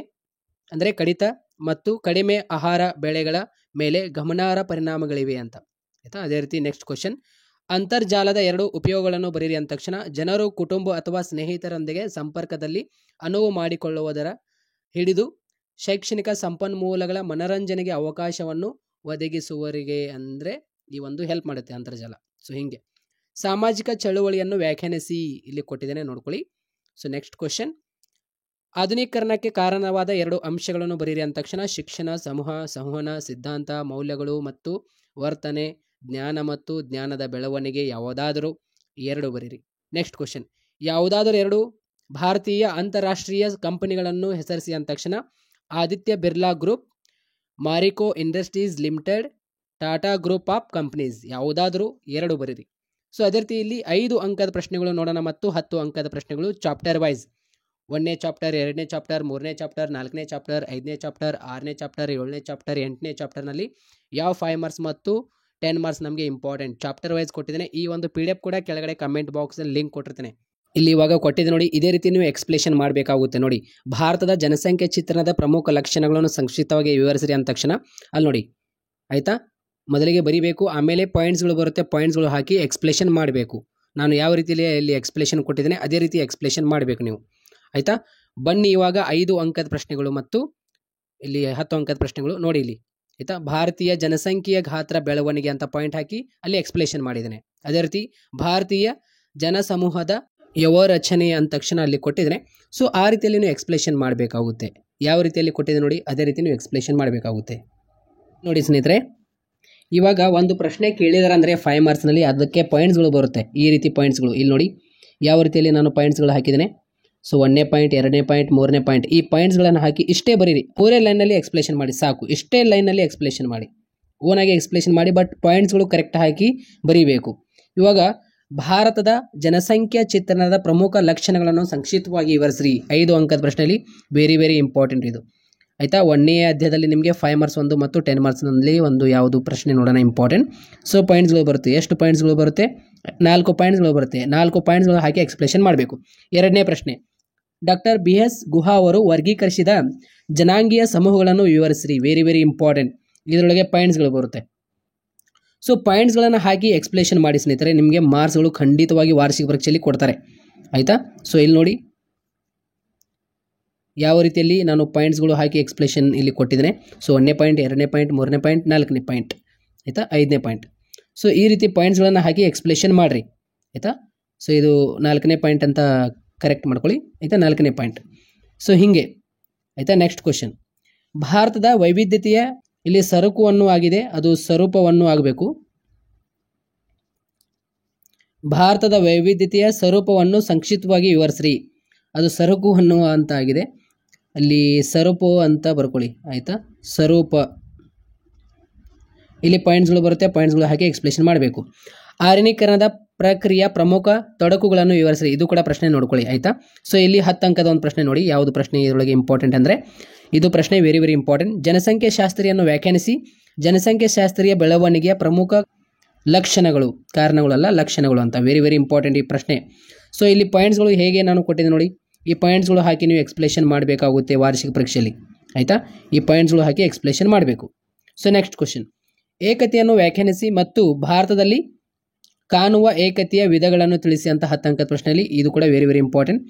ಅಂದರೆ ಕಡಿತ ಮತ್ತು ಕಡಿಮೆ ಆಹಾರ ಬೆಳೆಗಳ ಮೇಲೆ ಗಮನಾರ್ಹ ಪರಿಣಾಮಗಳಿವೆ ಅಂತ. ಆಯಿತಾ. ಅದೇ ರೀತಿ ನೆಕ್ಸ್ಟ್ ಕ್ವಶನ್, ಅಂತರ್ಜಾಲದ ಎರಡು ಉಪಯೋಗಗಳನ್ನು ಬರೀರಿ ಅಂದ ತಕ್ಷಣ ಜನರು ಕುಟುಂಬ ಅಥವಾ ಸ್ನೇಹಿತರೊಂದಿಗೆ ಸಂಪರ್ಕದಲ್ಲಿ ಅನುವು ಮಾಡಿಕೊಳ್ಳುವುದರ ಹಿಡಿದು ಶೈಕ್ಷಣಿಕ ಸಂಪನ್ಮೂಲಗಳ ಮನರಂಜನೆಗೆ ಅವಕಾಶವನ್ನು ಒದಗಿಸುವವರಿಗೆ ಅಂದರೆ ಈ ಒಂದು ಹೆಲ್ಪ್ ಮಾಡುತ್ತೆ ಅಂತರ್ಜಾಲ. ಸೊ ಹೀಗೆ ಸಾಮಾಜಿಕ ಚಳುವಳಿಯನ್ನು ವ್ಯಾಖ್ಯಾನಿಸಿ ಇಲ್ಲಿ ಕೊಟ್ಟಿದ್ದೇನೆ ನೋಡ್ಕೊಳ್ಳಿ. ಸೊ ನೆಕ್ಸ್ಟ್ ಕ್ವಶನ್, ಆಧುನೀಕರಣಕ್ಕೆ ಕಾರಣವಾದ ಎರಡು ಅಂಶಗಳನ್ನು ಬರೀರಿ ಅಂದ ತಕ್ಷಣ ಶಿಕ್ಷಣ, ಸಮೂಹ, ಸಂವಹನ, ಸಿದ್ಧಾಂತ, ಮೌಲ್ಯಗಳು ಮತ್ತು ವರ್ತನೆ, ಜ್ಞಾನ ಮತ್ತು ಜ್ಞಾನದ ಬೆಳವಣಿಗೆ. ಯಾವುದಾದರೂ ಎರಡು ಬರೀರಿ. ನೆಕ್ಸ್ಟ್ ಕ್ವಶನ್, ಯಾವುದಾದರೂ ಎರಡು ಭಾರತೀಯ ಅಂತಾರಾಷ್ಟ್ರೀಯ ಕಂಪನಿಗಳನ್ನು ಹೆಸರಿಸಿ ಅಂದ ತಕ್ಷಣ Aditya Birla group, Marico industries limited, Tata group of companies. ಯಾವುದಾದರೂ ಎರಡು ಬರೀರಿ. ಸೊ ಅದೇ ರೀತಿ ಇಲ್ಲಿ 5 ಅಂಕದ ಪ್ರಶ್ನೆಗಳು ನೋಡೋಣ ಮತ್ತು 10 ಅಂಕದ ಪ್ರಶ್ನೆಗಳು ಚಾಪ್ಟರ್ ವೈಸ್. 1ನೇ ಚಾಪ್ಟರ್, 2ನೇ ಚಾಪ್ಟರ್, 3ನೇ ಚಾಪ್ಟರ್, 4ನೇ ಚಾಪ್ಟರ್, 5ನೇ ಚಾಪ್ಟರ್, 6ನೇ ಚಾಪ್ಟರ್, 7ನೇ ಚಾಪ್ಟರ್, 8ನೇ ಚಾಪ್ಟರ್ನಲ್ಲಿ ಯಾವ 5 ಮಾರ್ಕ್ಸ್ ಮತ್ತು 10 ಮಾರ್ಕ್ಸ್ ನಮಗೆ ಇಂಪಾರ್ಟೆಂಟ್ ಚಾಪ್ಟರ್ ವೈಸ್ ಕೊಟ್ಟಿದ್ದೇನೆ. ಈ ಒಂದು PDF ಕೂಡ ಕೆಳಗಡೆ ಕಮೆಂಟ್ ಬಾಕ್ಸಲ್ಲಿ ಲಿಂಕ್ ಕೊಟ್ಟಿರ್ತೇನೆ. ಇಲ್ಲಿ ಇವಾಗ ಕೊಟ್ಟಿದೆ ನೋಡಿ, ಇದೇ ರೀತಿ ನೀವು ಎಕ್ಸ್ಪ್ಲೇಷನ್ ಮಾಡಬೇಕಾಗುತ್ತೆ ನೋಡಿ. ಭಾರತದ ಜನಸಂಖ್ಯೆ ಚಿತ್ರಣದ ಪ್ರಮುಖ ಲಕ್ಷಣಗಳನ್ನು ಸಂಕ್ಷಿಪ್ತವಾಗಿ ವಿವರಿಸಿರಿ ಅಂದ ತಕ್ಷಣ ಅಲ್ಲಿ ನೋಡಿ. ಆಯಿತಾ. ಮೊದಲಿಗೆ ಬರೀಬೇಕು, ಆಮೇಲೆ ಪಾಯಿಂಟ್ಸ್ಗಳು ಬರುತ್ತೆ, ಪಾಯಿಂಟ್ಸ್ಗಳು ಹಾಕಿ ಎಕ್ಸ್ಪ್ಲೇಷನ್ ಮಾಡಬೇಕು. ನಾನು ಯಾವ ರೀತಿಯಲ್ಲಿ ಇಲ್ಲಿ ಎಕ್ಸ್ಪ್ಲೇಷನ್ ಕೊಟ್ಟಿದ್ದೇನೆ ಅದೇ ರೀತಿ ಎಕ್ಸ್ಪ್ಲೇಷನ್ ಮಾಡಬೇಕು ನೀವು. ಆಯಿತಾ. ಬನ್ನಿ ಇವಾಗ 5 ಅಂಕದ ಪ್ರಶ್ನೆಗಳು ಮತ್ತು ಇಲ್ಲಿ 10 ಅಂಕದ ಪ್ರಶ್ನೆಗಳು ನೋಡಿ. ಇಲ್ಲಿ ಆಯಿತಾ. ಭಾರತೀಯ ಜನಸಂಖ್ಯೆಯ ಗಾತ್ರ ಬೆಳವಣಿಗೆ ಅಂತ ಪಾಯಿಂಟ್ ಹಾಕಿ ಅಲ್ಲಿ ಎಕ್ಸ್ಪ್ಲೇಷನ್ ಮಾಡಿದ್ದೇನೆ. ಅದೇ ರೀತಿ ಭಾರತೀಯ ಜನಸಮೂಹದ ಯವರಚನೆ ಅಂದ ತಕ್ಷಣ ಅಲ್ಲಿ ಕೊಟ್ಟಿದ್ದೇನೆ. ಸೊ ಆ ರೀತಿಯಲ್ಲಿ ನೀವು ಎಕ್ಸ್ಪ್ಲೇಷನ್ ಮಾಡಬೇಕಾಗುತ್ತೆ. ಯಾವ ರೀತಿಯಲ್ಲಿ ಕೊಟ್ಟಿದೆ ನೋಡಿ ಅದೇ ರೀತಿ ನೀವು ಎಕ್ಸ್ಪ್ಲೇಷನ್ ಮಾಡಬೇಕಾಗುತ್ತೆ. ನೋಡಿ ಸ್ನೇಹಿತರೆ, ಇವಾಗ ಒಂದು ಪ್ರಶ್ನೆ ಕೇಳಿದಾರೆ ಅಂದರೆ 5 ಮಾರ್ಕ್ಸ್ನಲ್ಲಿ ಅದಕ್ಕೆ ಪಾಯಿಂಟ್ಸ್ಗಳು ಬರುತ್ತೆ. ಈ ರೀತಿ ಪಾಯಿಂಟ್ಸ್ಗಳು ಇಲ್ಲಿ ನೋಡಿ ಯಾವ ರೀತಿಯಲ್ಲಿ ನಾನು ಪಾಯಿಂಟ್ಸ್ಗಳು ಹಾಕಿದ್ದೇನೆ. ಸೊ 1ನೇ ಪಾಯಿಂಟ್, 2ನೇ ಪಾಯಿಂಟ್, 3ನೇ ಪಾಯಿಂಟ್, ಈ ಪಾಯಿಂಟ್ಸ್ಗಳನ್ನು ಹಾಕಿ ಇಷ್ಟೇ ಬರೀರಿ. 4 ಲೈನಲ್ಲಿ ಎಕ್ಸ್ಪ್ಲೇಷನ್ ಮಾಡಿ ಸಾಕು. ಇಷ್ಟೇ ಲೈನಲ್ಲಿ ಎಕ್ಸ್ಪ್ಲೇಷನ್ ಮಾಡಿ, ಓನಾಗಿ ಎಕ್ಸ್ಪ್ಲೇಷನ್ ಮಾಡಿ, ಬಟ್ ಪಾಯಿಂಟ್ಸ್ಗಳು ಕರೆಕ್ಟ್ ಹಾಕಿ ಬರೀಬೇಕು. ಇವಾಗ ಭಾರತದ ಜನಸಂಖ್ಯಾ ಚಿತ್ರಣದ ಪ್ರಮುಖ ಲಕ್ಷಣಗಳನ್ನು ಸಂಕ್ಷಿಪ್ತವಾಗಿ ವಿವರಿಸ್ರಿ. 5 ಅಂಕದ ಪ್ರಶ್ನೆಯಲ್ಲಿ ವೆರಿ ವೆರಿ ಇಂಪಾರ್ಟೆಂಟ್ ಇದು ಆಯಿತಾ. 1ನೇ ಅಧ್ಯಾಯದಲ್ಲಿ ನಿಮಗೆ 5 ಮಾರ್ಕ್ಸ್ ಒಂದು ಮತ್ತು 10 ಮಾರ್ಕ್ಸ್ನಲ್ಲಿ ಒಂದು ಯಾವುದು ಪ್ರಶ್ನೆ ನೋಡೋಣ ಇಂಪಾರ್ಟೆಂಟ್. ಸೊ ಪಾಯಿಂಟ್ಸ್ಗಳು ಬರುತ್ತೆ. ಎಷ್ಟು ಪಾಯಿಂಟ್ಸ್ಗಳು ಬರುತ್ತೆ? 4 ಪಾಯಿಂಟ್ಸ್ಗಳು ಬರುತ್ತೆ. 4 ಪಾಯಿಂಟ್ಸ್ಗಳು ಹಾಕಿ ಎಕ್ಸ್ಪ್ಲೇಷನ್ ಮಾಡಬೇಕು. 2ನೇ ಪ್ರಶ್ನೆ, ಡಾಕ್ಟರ್ BS ಗುಹಾ ಅವರು ವರ್ಗೀಕರಿಸಿದ ಜನಾಂಗೀಯ ಸಮೂಹಗಳನ್ನು ವಿವರಿಸ್ರಿ. Very very important. ಇದರೊಳಗೆ ಪಾಯಿಂಟ್ಸ್ಗಳು ಬರುತ್ತೆ. ಸೊ ಪಾಯಿಂಟ್ಸ್ಗಳನ್ನು ಹಾಕಿ ಎಕ್ಸ್ಪ್ಲೇಷನ್ ಮಾಡಿ ಸ್ನೇಹಿತರೆ, ನಿಮಗೆ ಮಾರ್ಕ್ಸ್ಗಳು ಖಂಡಿತವಾಗಿ ವಾರ್ಷಿಕ ಪರೀಕ್ಷೆಯಲ್ಲಿ ಕೊಡ್ತಾರೆ ಆಯಿತಾ. ಸೊ ಇಲ್ಲಿ ನೋಡಿ ಯಾವ ರೀತಿಯಲ್ಲಿ ನಾನು ಪಾಯಿಂಟ್ಸ್ಗಳು ಹಾಕಿ ಎಕ್ಸ್ಪ್ಲೇಷನ್ ಇಲ್ಲಿ ಕೊಟ್ಟಿದ್ದೇನೆ. ಸೊ 1ನೇ ಪಾಯಿಂಟ್, 2ನೇ ಪಾಯಿಂಟ್, 3ನೇ ಪಾಯಿಂಟ್, 4ನೇ ಪಾಯಿಂಟ್ ಆಯಿತಾ, 5ನೇ ಪಾಯಿಂಟ್. ಸೊ ಈ ರೀತಿ ಪಾಯಿಂಟ್ಸ್ಗಳನ್ನು ಹಾಕಿ ಎಕ್ಸ್ಪ್ಲೇಷನ್ ಮಾಡಿರಿ ಆಯಿತಾ. ಸೊ ಇದು 4ನೇ ಪಾಯಿಂಟ್ ಅಂತ ಕರೆಕ್ಟ್ ಮಾಡ್ಕೊಳ್ಳಿ ಆಯಿತಾ, 4ನೇ ಪಾಯಿಂಟ್. ಸೊ ಹೀಗೆ ಆಯಿತಾ. ನೆಕ್ಸ್ಟ್ ಕ್ವಶನ್, ಭಾರತದ ವೈವಿಧ್ಯತೆಯ ಇಲ್ಲಿ ಸರಕುವನ್ನು ಆಗಿದೆ, ಅದು ಸ್ವರೂಪವನ್ನು ಆಗಬೇಕು. ಭಾರತದ ವೈವಿಧ್ಯತೆಯ ಸ್ವರೂಪವನ್ನು ಸಂಕ್ಷಿಪ್ತವಾಗಿ ವಿವರಿಸ್ರಿ. ಅದು ಸರಕು ಅನ್ನುವ ಅಂತ ಆಗಿದೆ, ಅಲ್ಲಿ ಸ್ವರೂಪ ಅಂತ ಬರ್ಕೊಳ್ಳಿ ಆಯಿತಾ. ಸ್ವರೂಪ ಇಲ್ಲಿ ಪಾಯಿಂಟ್ಸ್ಗಳು ಬರುತ್ತೆ. ಪಾಯಿಂಟ್ಸ್ಗಳು ಹಾಕಿ ಎಕ್ಸ್ಪ್ಲೇಷನ್ ಮಾಡಬೇಕು. ಆರಣ್ಯೀಕರಣದ ಪ್ರಕ್ರಿಯೆಯ ಪ್ರಮುಖ ತೊಡಕುಗಳನ್ನು ವಿವರಿಸ್ರಿ. ಇದು ಕೂಡ ಪ್ರಶ್ನೆ ನೋಡ್ಕೊಳ್ಳಿ ಆಯಿತಾ. ಸೊ ಇಲ್ಲಿ 10 ಅಂಕದ ಒಂದು ಪ್ರಶ್ನೆ ನೋಡಿ. ಯಾವುದು ಪ್ರಶ್ನೆ ಇದರೊಳಗೆ ಇಂಪಾರ್ಟೆಂಟ್ ಅಂದರೆ ಇದು ಪ್ರಶ್ನೆ ವೆರಿ ವೆರಿ ಇಂಪಾರ್ಟೆಂಟ್. ಜನಸಂಖ್ಯೆ ಶಾಸ್ತ್ರೀಯನ್ನು ವ್ಯಾಖ್ಯಾನಿಸಿ. ಜನಸಂಖ್ಯೆ ಶಾಸ್ತ್ರೀಯ ಬೆಳವಣಿಗೆಯ ಪ್ರಮುಖ ಲಕ್ಷಣಗಳು, ಕಾರಣಗಳಲ್ಲ ಲಕ್ಷಣಗಳು ಅಂತ. ವೆರಿ ವೆರಿ ಇಂಪಾರ್ಟೆಂಟ್ ಈ ಪ್ರಶ್ನೆ. ಸೊ ಇಲ್ಲಿ ಪಾಯಿಂಟ್ಸ್ಗಳು ಹೇಗೆ ನಾನು ಕೊಟ್ಟಿದ್ದೆ ನೋಡಿ, ಈ ಪಾಯಿಂಟ್ಸ್ಗಳು ಹಾಕಿ ನೀವು ಎಕ್ಸ್ಪ್ಲೇಷನ್ ಮಾಡಬೇಕಾಗುತ್ತೆ ವಾರ್ಷಿಕ ಪರೀಕ್ಷೆಯಲ್ಲಿ ಆಯಿತಾ. ಈ ಪಾಯಿಂಟ್ಸ್ಗಳು ಹಾಕಿ ಎಕ್ಸ್ಪ್ಲೇಷನ್ ಮಾಡಬೇಕು. ಸೊ ನೆಕ್ಸ್ಟ್ ಕ್ವಶನ್, ಏಕತೆಯನ್ನು ವ್ಯಾಖ್ಯಾನಿಸಿ ಮತ್ತು ಭಾರತದಲ್ಲಿ ಕಾಣುವ ಏಕತೆಯ ವಿಧಗಳನ್ನು ತಿಳಿಸಿ ಅಂತ 10 ಅಂಕದ ಪ್ರಶ್ನೆಯಲ್ಲಿ ಇದು ಕೂಡ ವೆರಿ ವೆರಿ ಇಂಪಾರ್ಟೆಂಟ್.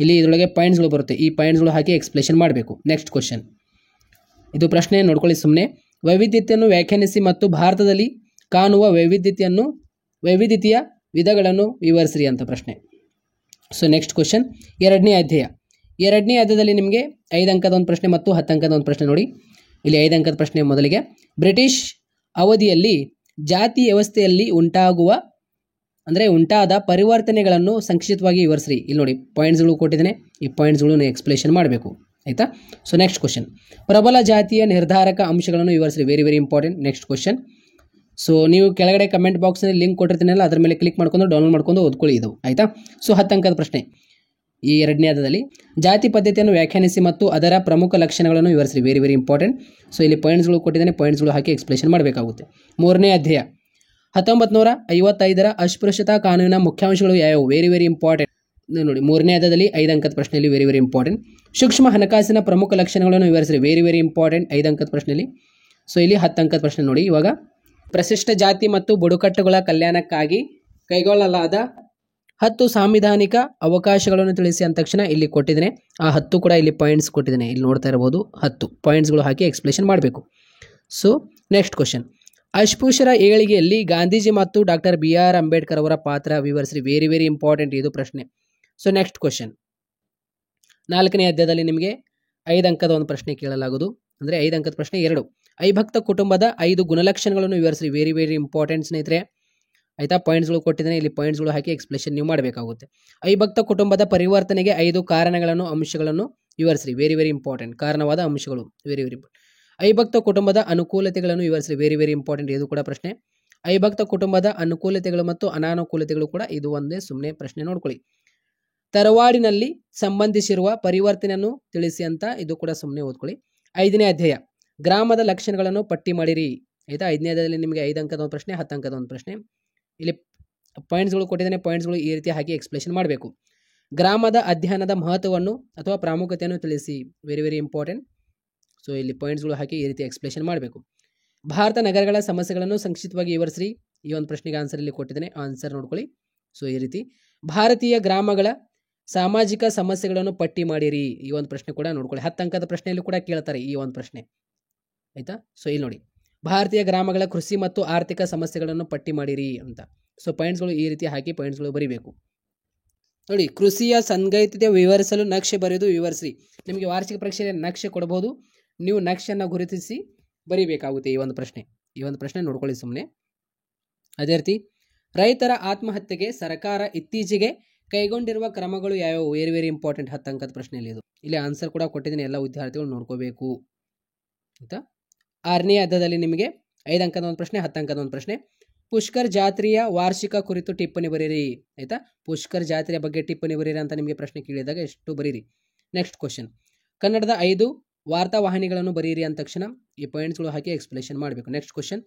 ಇಲ್ಲಿ ಇದರೊಳಗೆ ಪಾಯಿಂಟ್ಸ್ಗಳು ಬರುತ್ತೆ. ಈ ಪಾಯಿಂಟ್ಸ್ಗಳು ಹಾಕಿ ಎಕ್ಸ್ಪ್ಲೇಷನ್ ಮಾಡಬೇಕು. ನೆಕ್ಸ್ಟ್ ಕ್ವಶನ್, ಇದು ಪ್ರಶ್ನೆ ನೋಡ್ಕೊಳ್ಳಿ ಸುಮ್ಮನೆ. ವೈವಿಧ್ಯತೆಯನ್ನು ವ್ಯಾಖ್ಯಾನಿಸಿ ಮತ್ತು ಭಾರತದಲ್ಲಿ ಕಾಣುವ ವೈವಿಧ್ಯತೆಯ ವಿಧಗಳನ್ನು ವಿವರಿಸ್ರಿ ಅಂತ ಪ್ರಶ್ನೆ. ಸೊ ನೆಕ್ಸ್ಟ್ ಕ್ವಶನ್, 2ನೇ ಅಧ್ಯಾಯ. 2ನೇ ಅಧ್ಯಾಯದಲ್ಲಿ ನಿಮಗೆ 5 ಅಂಕದ ಒಂದು ಪ್ರಶ್ನೆ ಮತ್ತು 10 ಅಂಕದ ಒಂದು ಪ್ರಶ್ನೆ ನೋಡಿ. ಇಲ್ಲಿ 5 ಅಂಕದ ಪ್ರಶ್ನೆ ಮೊದಲಿಗೆ, ಬ್ರಿಟಿಷ್ ಅವಧಿಯಲ್ಲಿ ಜಾತಿ ವ್ಯವಸ್ಥೆಯಲ್ಲಿ ಉಂಟಾದ ಪರಿವರ್ತನೆಗಳನ್ನು ಸಂಕ್ಷಿಪ್ತವಾಗಿ ವಿವರಿಸ್ರಿ. ಇಲ್ಲಿ ನೋಡಿ ಪಾಯಿಂಟ್ಸ್ಗಳು ಕೊಟ್ಟಿದ್ದೇನೆ. ಈ ಪಾಯಿಂಟ್ಸ್ಗಳು ಎಕ್ಸ್ಪ್ಲೇಷನ್ ಮಾಡಬೇಕು ಆಯಿತಾ. ಸೊ ನೆಕ್ಸ್ಟ್ ಕ್ವಶನ್, ಪ್ರಬಲ ಜಾತಿಯ ನಿರ್ಧಾರಕ ಅಂಶಗಳನ್ನು ವಿವರಿಸ್ರಿ. Very very important. Next question, so ನೀವು ಕೆಳಗಡೆ ಕಮೆಂಟ್ ಬಾಕ್ಸ್ನಲ್ಲಿ ಲಿಂಕ್ ಕೊಟ್ಟಿರ್ತೀನಲ್ಲ, ಅದರ ಮೇಲೆ ಕ್ಲಿಕ್ ಮಾಡ್ಕೊಂಡು ಡೌನ್ಲೋಡ್ ಮಾಡ್ಕೊಂಡು ಓದ್ಕೊಳ್ಳಿ ಇದು ಆಯಿತಾ. ಸೊ 10 ಅಂಕದ ಪ್ರಶ್ನೆ, ಈ 2ನೇ ಅಧ್ಯಾಯದಲ್ಲಿ ಜಾತಿ ಪದ್ಧತಿಯನ್ನು ವ್ಯಾಖ್ಯಾನಿಸಿ ಮತ್ತು ಅದರ ಪ್ರಮುಖ ಲಕ್ಷಣಗಳನ್ನು ವಿವರಿಸ್ರಿ. Very very important. ಸೊ ಇಲ್ಲಿ ಪಾಯಿಂಟ್ಸ್ಗಳು ಕೊಟ್ಟಿದ್ದೇನೆ. ಪಾಯಿಂಟ್ಸ್ಗಳು ಹಾಕಿ ಎಕ್ಸ್ಪ್ಲೇಷನ್ ಮಾಡಬೇಕಾಗುತ್ತೆ. 3ನೇ ಅಧ್ಯಾಯ, 1955ರ ಅಸ್ಪೃಶ್ಯತಾ ಕಾನೂನಿನ ಮುಖ್ಯಾಂಶಗಳು ಯಾವುವು? ವೆರಿ ವೆರಿ ಇಂಪಾರ್ಟೆಂಟ್ ನೋಡಿ. 3ನೇ ಅಧ್ಯಾಯದಲ್ಲಿ 5 ಅಂಕದ ಪ್ರಶ್ನೆಯಲ್ಲಿ ವೆರಿ ವೆರಿ ಇಂಪಾರ್ಟೆಂಟ್. ಸೂಕ್ಷ್ಮ ಹಣಕಾಸಿನ ಪ್ರಮುಖ ಲಕ್ಷಣಗಳನ್ನು ವಿವರಿಸ್ರಿ. ವೆರಿ ವೆರಿ ಇಂಪಾರ್ಟೆಂಟ್ 5 ಅಂಕದ ಪ್ರಶ್ನೆಯಲ್ಲಿ. ಸೊ ಇಲ್ಲಿ 10 ಅಂಕದ ಪ್ರಶ್ನೆ ನೋಡಿ. ಇವಾಗ ಪರಿಶಿಷ್ಟ ಜಾತಿ ಮತ್ತು ಬುಡಕಟ್ಟುಗಳ ಕಲ್ಯಾಣಕ್ಕಾಗಿ ಕೈಗೊಳ್ಳಲಾದ 10 ಸಾಂವಿಧಾನಿಕ ಅವಕಾಶಗಳನ್ನು ತಿಳಿಸಿ ಅಂದ ತಕ್ಷಣ ಇಲ್ಲಿ ಕೊಟ್ಟಿದ್ದೇನೆ. ಆ 10 ಕೂಡ ಇಲ್ಲಿ ಪಾಯಿಂಟ್ಸ್ ಕೊಟ್ಟಿದ್ದೇನೆ. ಇಲ್ಲಿ ನೋಡ್ತಾ ಇರಬಹುದು 10 ಪಾಯಿಂಟ್ಸ್ಗಳು ಹಾಕಿ ಎಕ್ಸ್ಪ್ಲೇಷನ್ ಮಾಡಬೇಕು. ಸೊ ನೆಕ್ಸ್ಟ್ ಕ್ವಶನ್, ಅಸ್ಪೃಶ್ಯರ ಏಳಿಗೆಯಲ್ಲಿ ಗಾಂಧೀಜಿ ಮತ್ತು ಡಾಕ್ಟರ್ BR ಅಂಬೇಡ್ಕರ್ ಅವರ ಪಾತ್ರ ವಿವರಿಸ್ರಿ. ವೆರಿ ವೆರಿ ಇಂಪಾರ್ಟೆಂಟ್ ಇದು ಪ್ರಶ್ನೆ. ಸೊ ನೆಕ್ಸ್ಟ್ ಕ್ವಶನ್, 4ನೇ ಅಧ್ಯಾಯದಲ್ಲಿ ನಿಮಗೆ 5 ಅಂಕದ ಒಂದು ಪ್ರಶ್ನೆ ಕೇಳಲಾಗುವುದು. ಅಂದರೆ 5 ಅಂಕದ ಪ್ರಶ್ನೆ 2, ಅವಿಭಕ್ತ ಕುಟುಂಬದ 5 ಗುಣಲಕ್ಷಣಗಳನ್ನು ವಿವರಿಸ್ರಿ. ವೆರಿ ವೆರಿ ಇಂಪಾರ್ಟೆಂಟ್ ಸ್ನೇಹಿತರೆ ಆಯಿತಾ. ಪಾಯಿಂಟ್ಸ್ಗಳು ಕೊಟ್ಟಿದ್ದೇನೆ. ಇಲ್ಲಿ ಪಾಯಿಂಟ್ಸ್ಗಳು ಹಾಕಿ ಎಕ್ಸ್ಪ್ಲೇಷನ್ ನೀವು ಮಾಡಬೇಕಾಗುತ್ತೆ. ಅವಿಭಕ್ತ ಕುಟುಂಬದ ಪರಿವರ್ತನೆಗೆ 5 ಕಾರಣಗಳನ್ನು ಅಂಶಗಳನ್ನು ವಿವರಿಸ್ರಿ. Very very important. ಕಾರಣವಾದ ಅಂಶಗಳು ವೆರಿ ವೆರಿ ಇಂಪಾರ್ಟೆಂಟ್. ಅವಿಭಕ್ತ ಕುಟುಂಬದ ಅನುಕೂಲತೆಗಳನ್ನು ವಿವರಿಸ್ರಿ. ವೆರಿ ವೆರಿ ಇಂಪಾರ್ಟೆಂಟ್ ಇದು ಕೂಡ ಪ್ರಶ್ನೆ. ಅವಿಭಕ್ತ ಕುಟುಂಬದ ಅನುಕೂಲತೆಗಳು ಮತ್ತು ಅನಾನುಕೂಲತೆಗಳು ಕೂಡ ಇದು ಒಂದೇ ಸುಮ್ಮನೆ ಪ್ರಶ್ನೆ ನೋಡ್ಕೊಳ್ಳಿ. ತರವಾಡಿನಲ್ಲಿ ಸಂಬಂಧಿಸಿರುವ ಪರಿವರ್ತನೆಯನ್ನು ತಿಳಿಸಿ ಅಂತ ಇದು ಕೂಡ ಸುಮ್ಮನೆ ಓದ್ಕೊಳ್ಳಿ. 5ನೇ ಅಧ್ಯಾಯ, ಗ್ರಾಮದ ಲಕ್ಷಣಗಳನ್ನು ಪಟ್ಟಿ ಮಾಡಿರಿ ಆಯಿತಾ. 5ನೇ ಅಧ್ಯಾಯದಲ್ಲಿ ನಿಮಗೆ 5 ಅಂಕದ ಒಂದು ಪ್ರಶ್ನೆ, 10 ಅಂಕದ ಒಂದು ಪ್ರಶ್ನೆ. ಇಲ್ಲಿ ಪಾಯಿಂಟ್ಸ್ಗಳು ಕೊಟ್ಟಿದ್ದೇನೆ. ಪಾಯಿಂಟ್ಸ್ಗಳು ಈ ರೀತಿ ಹಾಕಿ ಎಕ್ಸ್ಪ್ಲೇಷನ್ ಮಾಡಬೇಕು. ಗ್ರಾಮದ ಅಧ್ಯಯನದ ಮಹತ್ವವನ್ನು ಅಥವಾ ಪ್ರಾಮುಖ್ಯತೆಯನ್ನು ತಿಳಿಸಿ. Very very important. ಸೊ ಇಲ್ಲಿ ಪಾಯಿಂಟ್ಸ್ಗಳು ಹಾಕಿ ಈ ರೀತಿ ಎಕ್ಸ್ಪ್ಲೇಷನ್ ಮಾಡಬೇಕು. ಭಾರತ ನಗರಗಳ ಸಮಸ್ಯೆಗಳನ್ನು ಸಂಕ್ಷಿಪ್ತವಾಗಿ ವಿವರಿಸ್ರಿ. ಈ ಒಂದು ಪ್ರಶ್ನೆಗೆ ಆನ್ಸರ್ ಇಲ್ಲಿ ಕೊಟ್ಟಿದ್ದೇನೆ. ಆನ್ಸರ್ ನೋಡ್ಕೊಳ್ಳಿ. ಸೊ ಈ ರೀತಿ ಭಾರತೀಯ ಗ್ರಾಮಗಳ ಸಾಮಾಜಿಕ ಸಮಸ್ಯೆಗಳನ್ನು ಪಟ್ಟಿ ಮಾಡಿರಿ. ಈ ಒಂದು ಪ್ರಶ್ನೆ ಕೂಡ ನೋಡ್ಕೊಳ್ಳಿ. 10 ಅಂಕದ ಪ್ರಶ್ನೆಯಲ್ಲಿ ಕೂಡ ಕೇಳ್ತಾರೆ ಈ ಒಂದು ಪ್ರಶ್ನೆ ಆಯಿತಾ. ಸೊ ಇಲ್ಲಿ ನೋಡಿ ಭಾರತೀಯ ಗ್ರಾಮಗಳ ಕೃಷಿ ಮತ್ತು ಆರ್ಥಿಕ ಸಮಸ್ಯೆಗಳನ್ನು ಪಟ್ಟಿ ಮಾಡಿರಿ ಅಂತ. ಸೊ ಪಾಯಿಂಟ್ಸ್ಗಳು ಈ ರೀತಿ ಹಾಕಿ ಪಾಯಿಂಟ್ಸ್ಗಳು ಬರೀಬೇಕು. ನೋಡಿ, ಕೃಷಿಯ ಸಂಗತಿಗೆ ವಿವರಿಸಲು ನಕ್ಷೆ ಬರೆದು ವಿವರಿಸಿ. ನಿಮಗೆ ವಾರ್ಷಿಕ ಪರೀಕ್ಷೆಯಲ್ಲಿ ನಕ್ಷೆ ಕೊಡಬಹುದು, ನೀವು ನಕ್ಷೆಯನ್ನು ಗುರುತಿಸಿ ಬರೀಬೇಕಾಗುತ್ತೆ. ಈ ಒಂದು ಪ್ರಶ್ನೆ ನೋಡ್ಕೊಳ್ಳಿ ಸುಮ್ಮನೆ. ಅದೇ ರೀತಿ ರೈತರ ಆತ್ಮಹತ್ಯೆಗೆ ಸರ್ಕಾರ ಇತ್ತೀಚೆಗೆ ಕೈಗೊಂಡಿರುವ ಕ್ರಮಗಳು ಯಾವ್ಯಾವು? ವೆರಿ ವೆರಿ ಇಂಪಾರ್ಟೆಂಟ್ 10 ಅಂಕದ ಪ್ರಶ್ನೆಯಲ್ಲಿ ಇದು. ಇಲ್ಲಿ ಆನ್ಸರ್ ಕೂಡ ಕೊಟ್ಟಿದ್ದೀನಿ, ಎಲ್ಲ ವಿದ್ಯಾರ್ಥಿಗಳು ನೋಡ್ಕೋಬೇಕು ಆಯಿತಾ. 6ನೇ ಅಧ್ಯಾಯದಲ್ಲಿ ನಿಮಗೆ 5 ಅಂಕದ ಒಂದು ಪ್ರಶ್ನೆ, 10 ಅಂಕದ ಒಂದು ಪ್ರಶ್ನೆ. ಪುಷ್ಕರ್ ಜಾತ್ರೆಯ ವಾರ್ಷಿಕ ಕುರಿತು ಟಿಪ್ಪಣಿ ಬರೀರಿ ಆಯಿತಾ. ಪುಷ್ಕರ್ ಜಾತ್ರೆಯ ಬಗ್ಗೆ ಟಿಪ್ಪಣಿ ಬರೀರಿ ಅಂತ ನಿಮಗೆ ಪ್ರಶ್ನೆ ಕೇಳಿದಾಗ ಎಷ್ಟು ಬರೀರಿ. ನೆಕ್ಸ್ಟ್ ಕ್ವಶನ್, ಕನ್ನಡದ 5 ವಾರ್ತಾವಾಹಿನಿಗಳನ್ನು ಬರೀರಿ ಅಂದ ತಕ್ಷಣ ಈ ಪಾಯಿಂಟ್ಸ್ಗಳು ಹಾಕಿ ಎಕ್ಸ್ಪ್ಲೇಷನ್ ಮಾಡಬೇಕು. ನೆಕ್ಸ್ಟ್ ಕ್ವಶನ್,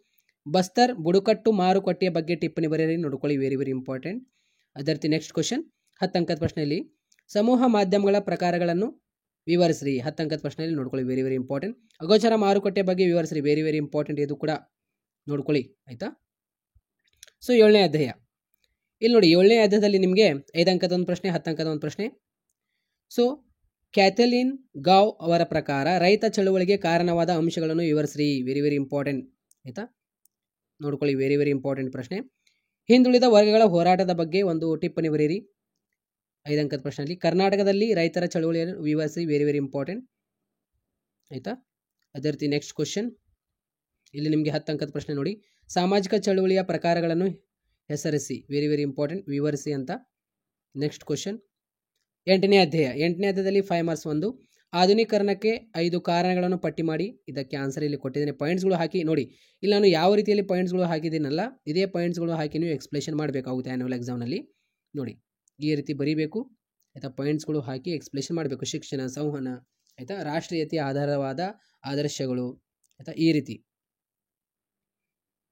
ಬಸ್ತರ್ ಬುಡಕಟ್ಟು ಮಾರುಕಟ್ಟೆಯ ಬಗ್ಗೆ ಟಿಪ್ಪಣಿ ಬರೀರಿ, ನೋಡ್ಕೊಳ್ಳಿ, ವೆರಿ ವೆರಿ ಇಂಪಾರ್ಟೆಂಟ್. ಅದೇ ರೀತಿ ನೆಕ್ಸ್ಟ್ ಕ್ವಶನ್, 10 ಅಂಕದ ಪ್ರಶ್ನೆಯಲ್ಲಿ ಸಮೂಹ ಮಾಧ್ಯಮಗಳ ಪ್ರಕಾರಗಳನ್ನು ವಿವರಿಸ್ರಿ. 10 ಅಂಕದ ಪ್ರಶ್ನೆಯಲ್ಲಿ ನೋಡ್ಕೊಳ್ಳಿ, ವೆರಿ ವೆರಿ ಇಂಪಾರ್ಟೆಂಟ್. ಅಗೋಚರ ಮಾರುಕಟ್ಟೆ ಬಗ್ಗೆ ವಿವರಿಸ್ರಿ, ವೆರಿ ವೆರಿ ಇಂಪಾರ್ಟೆಂಟ್, ಇದು ಕೂಡ ನೋಡ್ಕೊಳ್ಳಿ ಆಯಿತಾ. ಸೊ 7ನೇ ಅಧ್ಯಾಯ, ಇಲ್ಲಿ ನೋಡಿ 7ನೇ ಅಧ್ಯಾಯದಲ್ಲಿ ನಿಮಗೆ 5 ಅಂಕದ ಒಂದು ಪ್ರಶ್ನೆ, 10 ಅಂಕದ ಒಂದು ಪ್ರಶ್ನೆ. ಸೊ ಕ್ಯಾಥಲಿನ್ ಗಾವ್ ಅವರ ಪ್ರಕಾರ ರೈತ ಚಳುವಳಿಗೆ ಕಾರಣವಾದ ಅಂಶಗಳನ್ನು ವಿವರಿಸ್ರಿ, ವೆರಿ ವೆರಿ ಇಂಪಾರ್ಟೆಂಟ್ ಆಯಿತಾ. ನೋಡ್ಕೊಳ್ಳಿ, ವೆರಿ ವೆರಿ ಇಂಪಾರ್ಟೆಂಟ್ ಪ್ರಶ್ನೆ. ಹಿಂದುಳಿದ ವರ್ಗಗಳ ಹೋರಾಟದ ಬಗ್ಗೆ ಒಂದು ಟಿಪ್ಪಣಿ ಬರೀರಿ, 5 ಅಂಕದ ಪ್ರಶ್ನೆಯಲ್ಲಿ. ಕರ್ನಾಟಕದಲ್ಲಿ ರೈತರ ಚಳುವಳಿಯನ್ನು ವಿವರಿಸಿ, ವೆರಿ ವೆರಿ ಇಂಪಾರ್ಟೆಂಟ್ ಆಯಿತಾ. ಅದೇ ರೀತಿ ನೆಕ್ಸ್ಟ್ ಕ್ವಶನ್, ಇಲ್ಲಿ ನಿಮಗೆ 10 ಅಂಕದ ಪ್ರಶ್ನೆ ನೋಡಿ, ಸಾಮಾಜಿಕ ಚಳುವಳಿಯ ಪ್ರಕಾರಗಳನ್ನು ಹೆಸರಿಸಿ, ವೆರಿ ವೆರಿ ಇಂಪಾರ್ಟೆಂಟ್, ವಿವರಿಸಿ ಅಂತ. ನೆಕ್ಸ್ಟ್ ಕ್ವಶನ್, 8ನೇ ಅಧ್ಯಾಯದಲ್ಲಿ 5 ಮಾರ್ಕ್ಸ್ ಒಂದು. ಆಧುನೀಕರಣಕ್ಕೆ 5 ಕಾರಣಗಳನ್ನು ಪಟ್ಟಿ ಮಾಡಿ. ಇದಕ್ಕೆ ಆನ್ಸರ್ ಇಲ್ಲಿ ಕೊಟ್ಟಿದ್ದೇನೆ, ಪಾಯಿಂಟ್ಸ್ಗಳು ಹಾಕಿ ನೋಡಿ. ಇಲ್ಲಿ ನಾನು ಯಾವ ರೀತಿಯಲ್ಲಿ ಪಾಯಿಂಟ್ಸ್ಗಳು ಹಾಕಿದ್ದೀನಲ್ಲ, ಇದೇ ಪಾಯಿಂಟ್ಸ್ಗಳು ಹಾಕಿ ನೀವು ಎಕ್ಸ್ಪ್ಲೇಷನ್ ಮಾಡಬೇಕಾಗುತ್ತೆ ಆ್ಯನ್ಯುವಲ್ ಎಕ್ಸಾಮ್ನಲ್ಲಿ. ನೋಡಿ, ಈ ರೀತಿ ಬರೀಬೇಕು ಆಯಿತಾ. ಪಾಯಿಂಟ್ಸ್ಗಳು ಹಾಕಿ ಎಕ್ಸ್ಪ್ಲೇಷನ್ ಮಾಡಬೇಕು. ಶಿಕ್ಷಣ, ಸಂವಹನ ಆಯಿತಾ, ರಾಷ್ಟ್ರೀಯತೆಯ ಆಧಾರವಾದ ಆದರ್ಶಗಳು ಆಯಿತಾ, ಈ ರೀತಿ.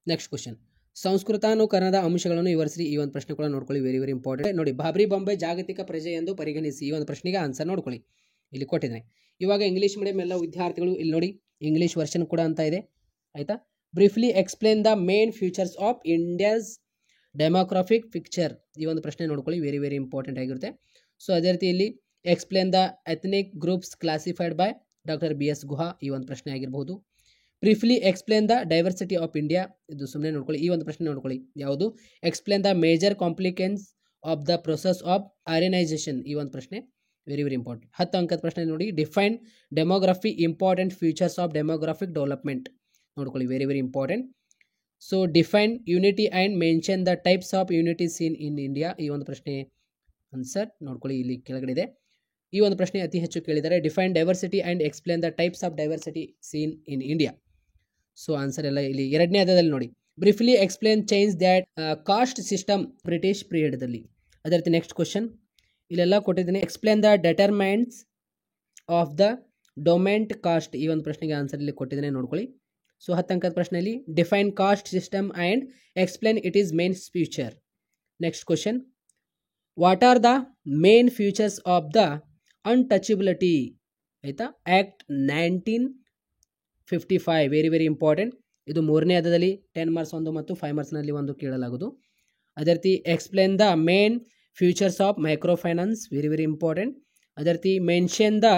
ನೆಕ್ಸ್ಟ್ ಕ್ವಶನ್, ಸಂಸ್ಕೃತಾನುಕರಣದ ಅಂಶಗಳನ್ನು ವಿವರಿಸಿ. ಈ ಒಂದು ಪ್ರಶ್ನೆ ಕೂಡ ನೋಡ್ಕೊಳ್ಳಿ, ವೆರಿ ವೆರಿ ಇಂಪಾರ್ಟೆಂಟ್. ನೋಡಿ, ಬಾಬ್ರಿ ಬೊಂಬೆ ಜಾಗತಿಕ ಪ್ರಜೆ ಎಂದು ಪರಿಗಣಿಸಿ. ಈ ಒಂದು ಪ್ರಶ್ನೆಗೆ ಆನ್ಸರ್ ನೋಡ್ಕೊಳ್ಳಿ, ಇಲ್ಲಿ ಕೊಟ್ಟಿದ್ದೇನೆ. ಇವಾಗ ಇಂಗ್ಲೀಷ್ ಮೀಡಿಯಂ ಎಲ್ಲ ವಿದ್ಯಾರ್ಥಿಗಳು ಇಲ್ಲಿ ನೋಡಿ, ಇಂಗ್ಲೀಷ್ ವರ್ಷನ್ ಕೂಡ ಅಂತ ಇದೆ ಆಯಿತಾ. Briefly explain the main futures of India's demographic picture. ಈ ಒಂದು ಪ್ರಶ್ನೆ ನೋಡ್ಕೊಳ್ಳಿ, ವೆರಿ ವೆರಿ ಇಂಪಾರ್ಟೆಂಟ್ ಆಗಿರುತ್ತೆ. ಸೊ ಅದೇ ರೀತಿ ಇಲ್ಲಿ explain the ethnic groups classified by doctor BS Guha, ಈ ಒಂದು ಪ್ರಶ್ನೆ ಆಗಿರ್ಬೋದು. Briefly explain the diversity of India, ಇದು ಸುಮ್ಮನೆ ನೋಡ್ಕೊಳ್ಳಿ. ಈ ಒಂದು ಪ್ರಶ್ನೆ ನೋಡ್ಕೊಳ್ಳಿ, ಯಾವುದು? Explain the major complications of the process of Aryanisation, ಈ ಒಂದು ಪ್ರಶ್ನೆ ವೆರಿ ವೆರಿ ಇಂಪಾರ್ಟೆಂಟ್. 10 ಅಂಕದ ಪ್ರಶ್ನೆ ನೋಡಿ, define demography important features of demographic development, ನೋಡ್ಕೊಳ್ಳಿ, very very important. So define unity and mention the types of unity seen in India, ಈ ಒಂದು ಪ್ರಶ್ನೆ ಆನ್ಸರ್ ನೋಡ್ಕೊಳ್ಳಿ, ಇಲ್ಲಿ ಕೆಳಗಡೆ ಇದೆ. ಈ ಒಂದು ಪ್ರಶ್ನೆ ಅತಿ ಹೆಚ್ಚು ಕೇಳಿದ್ದಾರೆ, define diversity and explain the types of diversity seen in India. So answer ಎಲ್ಲ ಇಲ್ಲಿ 2ನೇ ಅಧ್ಯಾಯದಲ್ಲಿ ನೋಡಿ, briefly explain change that caste system British ಪೀರಿಯಡ್ದಲ್ಲಿ. ಅದೇ ರೀತಿ ನೆಕ್ಸ್ಟ್ ಕ್ವಶನ್ ಇಲ್ಲೆಲ್ಲ ಕೊಟ್ಟಿದ್ದೀನಿ, explain the determines of the dominant caste, ಈ ಒಂದು ಪ್ರಶ್ನೆಗೆ ಆನ್ಸರ್ ಇಲ್ಲಿ ಕೊಟ್ಟಿದ್ದೇನೆ ನೋಡ್ಕೊಳ್ಳಿ. ಸೊ 10 ಅಂಕದ ಪ್ರಶ್ನೆಯಲ್ಲಿ define caste system and explain it is main future. Next question, what are the main futures of the untouchability ಆಯಿತಾ ಆ್ಯಕ್ಟ್ 1955, ವೆರಿ ವೆರಿ ಇಂಪಾರ್ಟೆಂಟ್. ಇದು 3ನೇ ಅಧ್ಯಾಯದಲ್ಲಿ 10 ಮಾರ್ಕ್ಸ್ ಒಂದು ಮತ್ತು 5 ಮಾರ್ಕ್ಸ್ನಲ್ಲಿ ಒಂದು ಕೇಳಲಾಗುವುದು. ಅದೇ ರೀತಿ explain the main futures of micro finance, very very important. ಅದೇ ರೀತಿ mention the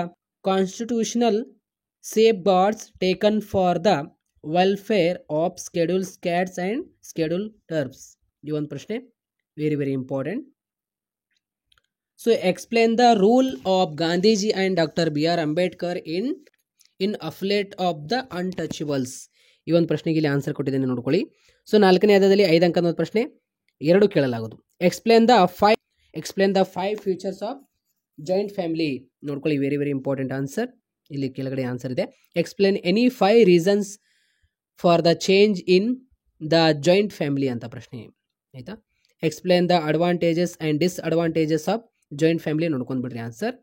constitutional safeguards taken for the welfare of schedule castes and schedule tribes, ಈ ಒಂದು ಪ್ರಶ್ನೆ very very important. So explain the rule of Gandhiji and doctor BR Ambedkar in uplift of the untouchables, ಈ ಒಂದು ಪ್ರಶ್ನೆಗೆ ಇಲ್ಲಿ answer ಕೊಟ್ಟಿದ್ದೇನೆ ನೋಡ್ಕೊಳ್ಳಿ. So 4ನೇ ಅಧ್ಯಾಯದಲ್ಲಿ 5 ಅಂಕದ ಒಂದು ಪ್ರಶ್ನೆ 2 ಕೇಳಲಾಗುವುದು. Explain the 5 futures of joint family, ನೋಡ್ಕೊಳ್ಳಿ, ವೆರಿ ವೆರಿ ಇಂಪಾರ್ಟೆಂಟ್ ಆನ್ಸರ್, ಇಲ್ಲಿ ಕೆಳಗಡೆ ಆನ್ಸರ್ ಇದೆ. Explain any 5 reasons for the change in the joint family ಅಂತ ಪ್ರಶ್ನೆ ಆಯಿತಾ. Explain the advantages and disadvantages of joint family, ನೋಡ್ಕೊಂಡ್ಬಿಡ್ರಿ answer.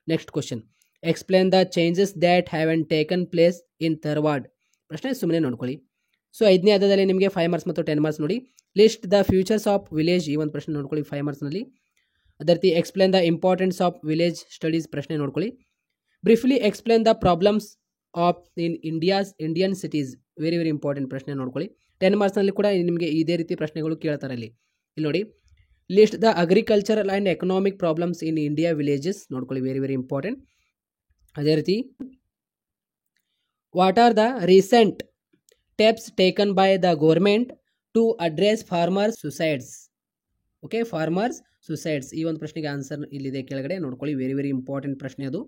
Next question, explain the changes that have taken place in Dharwad, ಪ್ರಶ್ನೆ ಸುಮ್ಮನೆ ನೋಡ್ಕೊಳ್ಳಿ. ಸೊ 5ನೇ ಅಧ್ಯಾಯದಲ್ಲಿ ನಿಮಗೆ 5 ಮಾರ್ಕ್ಸ್ ಮತ್ತು 10 ಮಾರ್ಕ್ಸ್ ನೋಡಿ. List the futures of village, ಈ ಒಂದು ಪ್ರಶ್ನೆ ನೋಡ್ಕೊಳ್ಳಿ 5 ಮಾರ್ಕ್ಸ್ನಲ್ಲಿ. ಅದೇ ರೀತಿ explain the importance of village studies, ಪ್ರಶ್ನೆ ನೋಡ್ಕೊಳ್ಳಿ. Briefly explain the problems of Indian cities, very very important ಪ್ರಶ್ನೆ ನೋಡ್ಕೊಳ್ಳಿ. 10 ಮಾರ್ಕ್ಸ್ನಲ್ಲಿ ಕೂಡ ನಿಮಗೆ ಇದೇ ರೀತಿ ಪ್ರಶ್ನೆಗಳು ಕೇಳ್ತಾರೆ. ಇಲ್ಲಿ ನೋಡಿ, list the agricultural and economic problems in India villages, ನೋಡ್ಕೊಳ್ಳಿ, ವೆರಿ ವೆರಿ ಇಂಪಾರ್ಟೆಂಟ್. ಅದೇ ರೀತಿ what are the recent steps taken by the government to address farmers suicides. Okay, farmers suicides ಈ ಒಂದು ಪ್ರಶ್ನೆಗೆ ಆನ್ಸರ್ ಇಲ್ಲಿದೆ ಕೆಳಗಡೆ ನೋಡ್ಕೊಳ್ಳಿ. ವೆರಿ ವೆರಿ ಇಂಪಾರ್ಟೆಂಟ್ ಪ್ರಶ್ನೆ ಅದು.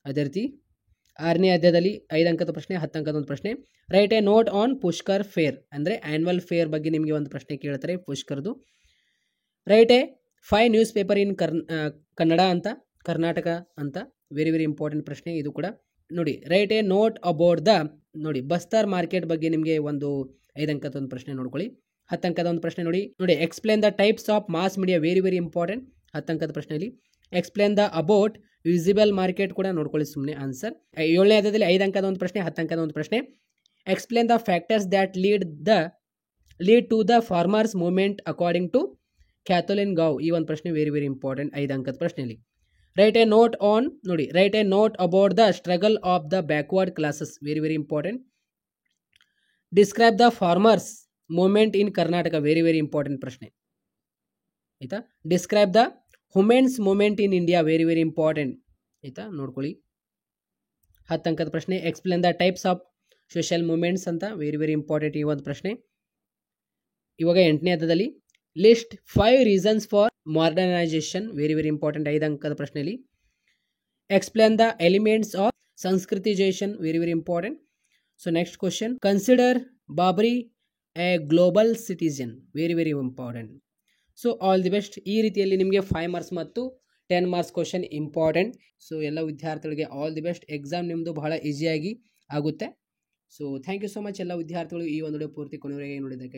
ಅದೇ ರೀತಿ 6ನೇ ಅಧ್ಯಾಯದಲ್ಲಿ 5 ಅಂಕದ ಪ್ರಶ್ನೆ, 10 ಅಂಕದ ಒಂದು ಪ್ರಶ್ನೆ. Write a note on Pushkar fair, ಅಂದರೆ ಆ್ಯನ್ಯುವಲ್ ಫೇರ್ ಬಗ್ಗೆ ನಿಮಗೆ ಒಂದು ಪ್ರಶ್ನೆ ಕೇಳ್ತಾರೆ ಪುಷ್ಕರ್ದು. Write a 5 news paper in Kannada ಅಂತ, ಕರ್ನಾಟಕ ಅಂತ. ವೆರಿ ವೆರಿ ಇಂಪಾರ್ಟೆಂಟ್ ಪ್ರಶ್ನೆ ಇದು ಕೂಡ ನೋಡಿ. Write a note about the, ನೋಡಿ ಬಸ್ತಾರ್ ಮಾರ್ಕೆಟ್ ಬಗ್ಗೆ ನಿಮಗೆ ಒಂದು 5 ಅಂಕದ ಒಂದು ಪ್ರಶ್ನೆ ನೋಡ್ಕೊಳ್ಳಿ. 10 ಅಂಕದ ಒಂದು ಪ್ರಶ್ನೆ ನೋಡಿ. Explain the types of mass media, very very important 10 ಅಂಕದ ಪ್ರಶ್ನೆಯಲ್ಲಿ. Explain the about visible market ಕೂಡ ನೋಡ್ಕೊಳ್ಳಿ ಸುಮ್ಮನೆ ಆನ್ಸರ್. 7ನೇ ಅಧ್ಯಾಯದಲ್ಲಿ 5 ಅಂಕದ ಒಂದು ಪ್ರಶ್ನೆ, 10 ಅಂಕದ ಒಂದು ಪ್ರಶ್ನೆ. Explain the factors that lead to the farmers movement according to Kathleen Gough, ಈ ಒಂದು ಪ್ರಶ್ನೆ ವೆರಿ ವೆರಿ ಇಂಪಾರ್ಟೆಂಟ್ 5 ಅಂಕದ ಪ್ರಶ್ನೆಯಲ್ಲಿ. ರೈಟ್ ಎ ನೋಟ್ ಆನ್, ನೋಡಿ write a note about the struggle of the backward classes, very very important. Describe the farmers movement in Karnataka, very very important ಪ್ರಶ್ನೆ ಆಯ್ತಾ. Describe the women's movement in India, very very important ಆಯ್ತಾ, ನೋಡ್ಕೊಳ್ಳಿ. 10 ಅಂಕದ ಪ್ರಶ್ನೆ. Explain the types of social movements ಅಂತ, very very important ಈ ಒಂದು ಪ್ರಶ್ನೆ. ಇವಾಗ 8ನೇ ಅಧ್ಯಾಯದಲ್ಲಿ list 5 reasons for modernisation, very very important 5 ಅಂಕದ ಪ್ರಶ್ನೆಯಲ್ಲಿ. Explain the elements of Sanskritisation, very very important. So next question, consider Babri a global citizen, very very important. So all the best. ಈ ರೀತಿಯಲ್ಲಿ ನಿಮಗೆ 5 ಮಾರ್ಕ್ಸ್ ಮತ್ತು 10 ಮಾರ್ಕ್ಸ್ ಕ್ವಶನ್ ಇಂಪಾರ್ಟೆಂಟ್. ಸೊ ಎಲ್ಲ ವಿದ್ಯಾರ್ಥಿಗಳಿಗೆ all the best. Exam ನಿಮ್ಮದು ಬಹಳ ಈಸಿಯಾಗಿ ಆಗುತ್ತೆ. So thank you so much ಎಲ್ಲ ವಿದ್ಯಾರ್ಥಿಗಳು ಈ ಒಂದು ವಿಡಿಯೋ ಪೂರ್ತಿ ಕೊನೆವರೆಗೆ ನೋಡಿದ್ದಕ್ಕೆ.